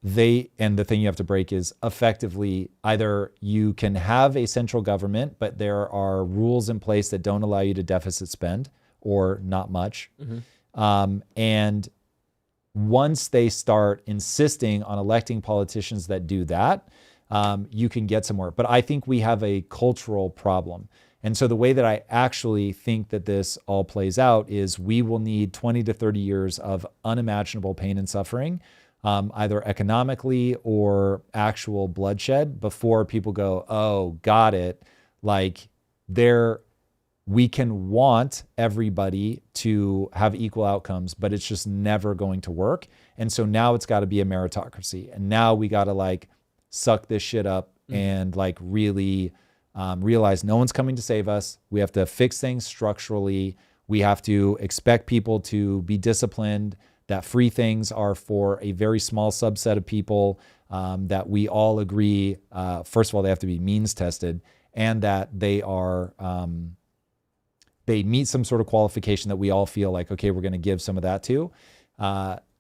and the thing you have to break is effectively either you can have a central government, but there are rules in place that don't allow you to deficit spend or not much. And once they start insisting on electing politicians that do that, you can get somewhere. But I think we have a cultural problem. And so the way that I actually think that this all plays out is we will need 20 to 30 years of unimaginable pain and suffering, either economically or actual bloodshed, before people go, oh, got it. Like we can want everybody to have equal outcomes, but it's just never going to work. And so now it's got to be a meritocracy. And now we got to like suck this shit up and like really realize no one's coming to save us. We have to fix things structurally. We have to expect people to be disciplined, that free things are for a very small subset of people, that we all agree, first of all, they have to be means tested, and that they are, they meet some sort of qualification that we all feel like, okay, we're going to give some of that to.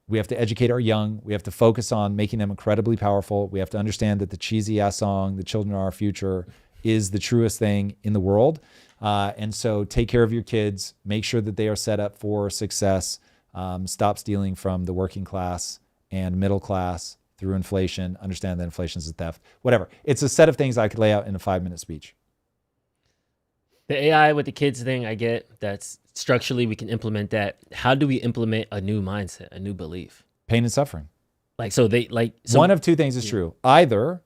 We have to educate our young. We have to focus on making them incredibly powerful. We have to understand that the cheesy ass song, "The Children Are Our Future," is the truest thing in the world. And so take care of your kids, make sure that they are set up for success. Stop stealing from the working class and middle class through inflation. Understand that inflation is a theft, whatever. It's a set of things I could lay out in a 5-minute speech. The AI with the kids thing, I get. That's structurally we can implement that. How do we implement a new mindset, a new belief? Pain and suffering. One of two things is true. Either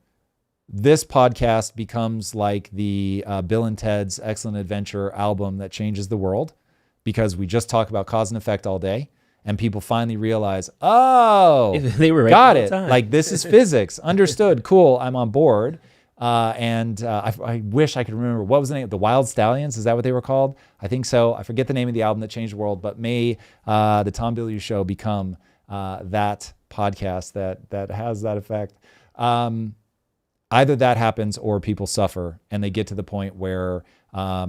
this podcast becomes like the Bill and Ted's Excellent Adventure album that changes the world, because we just talk about cause and effect all day, and people finally realize, oh, they were right got the it. whole time. Like, this is physics. Understood. Cool. I'm on board. I wish I could remember, what was the name? The Wild Stallions? Is that what they were called? I think so. I forget the name of the album that changed the world, but may the Tom Bilyeu Show become that podcast that has that effect. Either that happens or people suffer and they get to the point where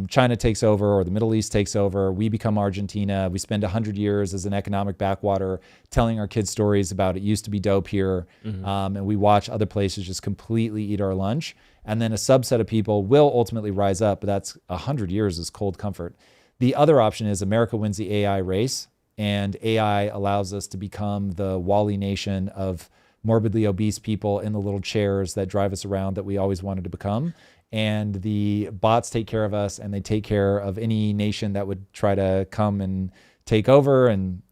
China takes over or the Middle East takes over. We become Argentina. We spend 100 years as an economic backwater telling our kids stories about it used to be dope here. And we watch other places just completely eat our lunch. And then a subset of people will ultimately rise up, but that's 100 years is cold comfort. The other option is America wins the AI race, and AI allows us to become the Wall-E nation of morbidly obese people in the little chairs that drive us around that we always wanted to become. And the bots take care of us, and they take care of any nation that would try to come and take over. And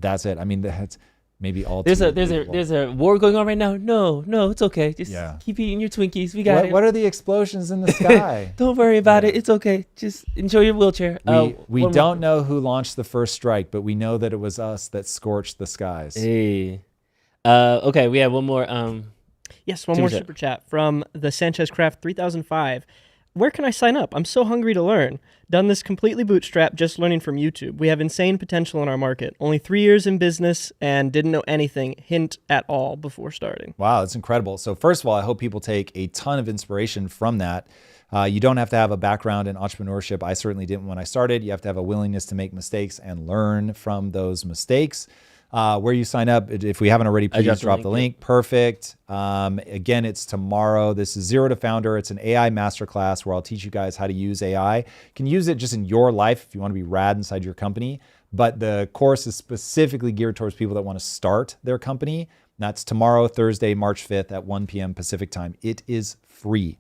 that's it. I mean, that's maybe all. There's a war going on right now. No, it's okay. Just keep eating your Twinkies. We got it. What are the explosions in the sky? Don't worry about it. It's okay. Just enjoy your wheelchair. We don't know who launched the first strike, but we know that it was us that scorched the skies. Hey. Okay, we have one more. Yes, one more super chat from the Sanchez Craft 3005. Where can I sign up? I'm so hungry to learn. Done this completely bootstrapped, just learning from YouTube. We have insane potential in our market. Only 3 years in business and didn't know anything, hint at all, before starting. Wow, that's incredible. So first of all, I hope people take a ton of inspiration from that. You don't have to have a background in entrepreneurship. I certainly didn't when I started. You have to have a willingness to make mistakes and learn from those mistakes. Where you sign up, if we haven't already, please drop the link. Perfect. Again, it's tomorrow. This is Zero to Founder. It's an AI masterclass where I'll teach you guys how to use AI. You can use it just in your life if you want to be rad inside your company. But the course is specifically geared towards people that want to start their company. That's tomorrow, Thursday, March 5th at 1 p.m. Pacific time. It is free.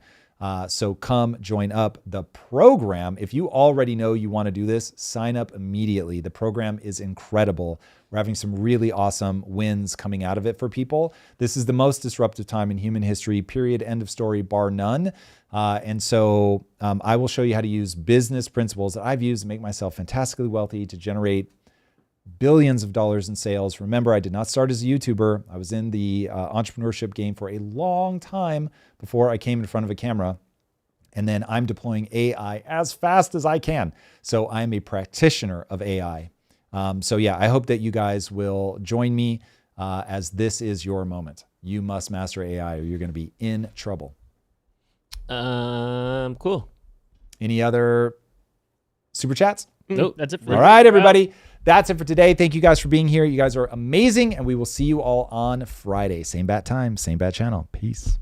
So come join up. The program, if you already know you want to do this, sign up immediately. The program is incredible. We're having some really awesome wins coming out of it for people. This is the most disruptive time in human history, period, end of story, bar none. And so I will show you how to use business principles that I've used to make myself fantastically wealthy, to generate billions of dollars in sales. Remember, I did not start as a YouTuber. I was in the entrepreneurship game for a long time before I came in front of a camera. And then I'm deploying AI as fast as I can. So I'm a practitioner of AI. So yeah, I hope that you guys will join me as this is your moment. You must master AI or you're going to be in trouble. Cool. Any other super chats? Nope. That's it for All right, everybody. That's it for today. Thank you guys for being here. You guys are amazing, and we will see you all on Friday. Same bat time, same bat channel. Peace.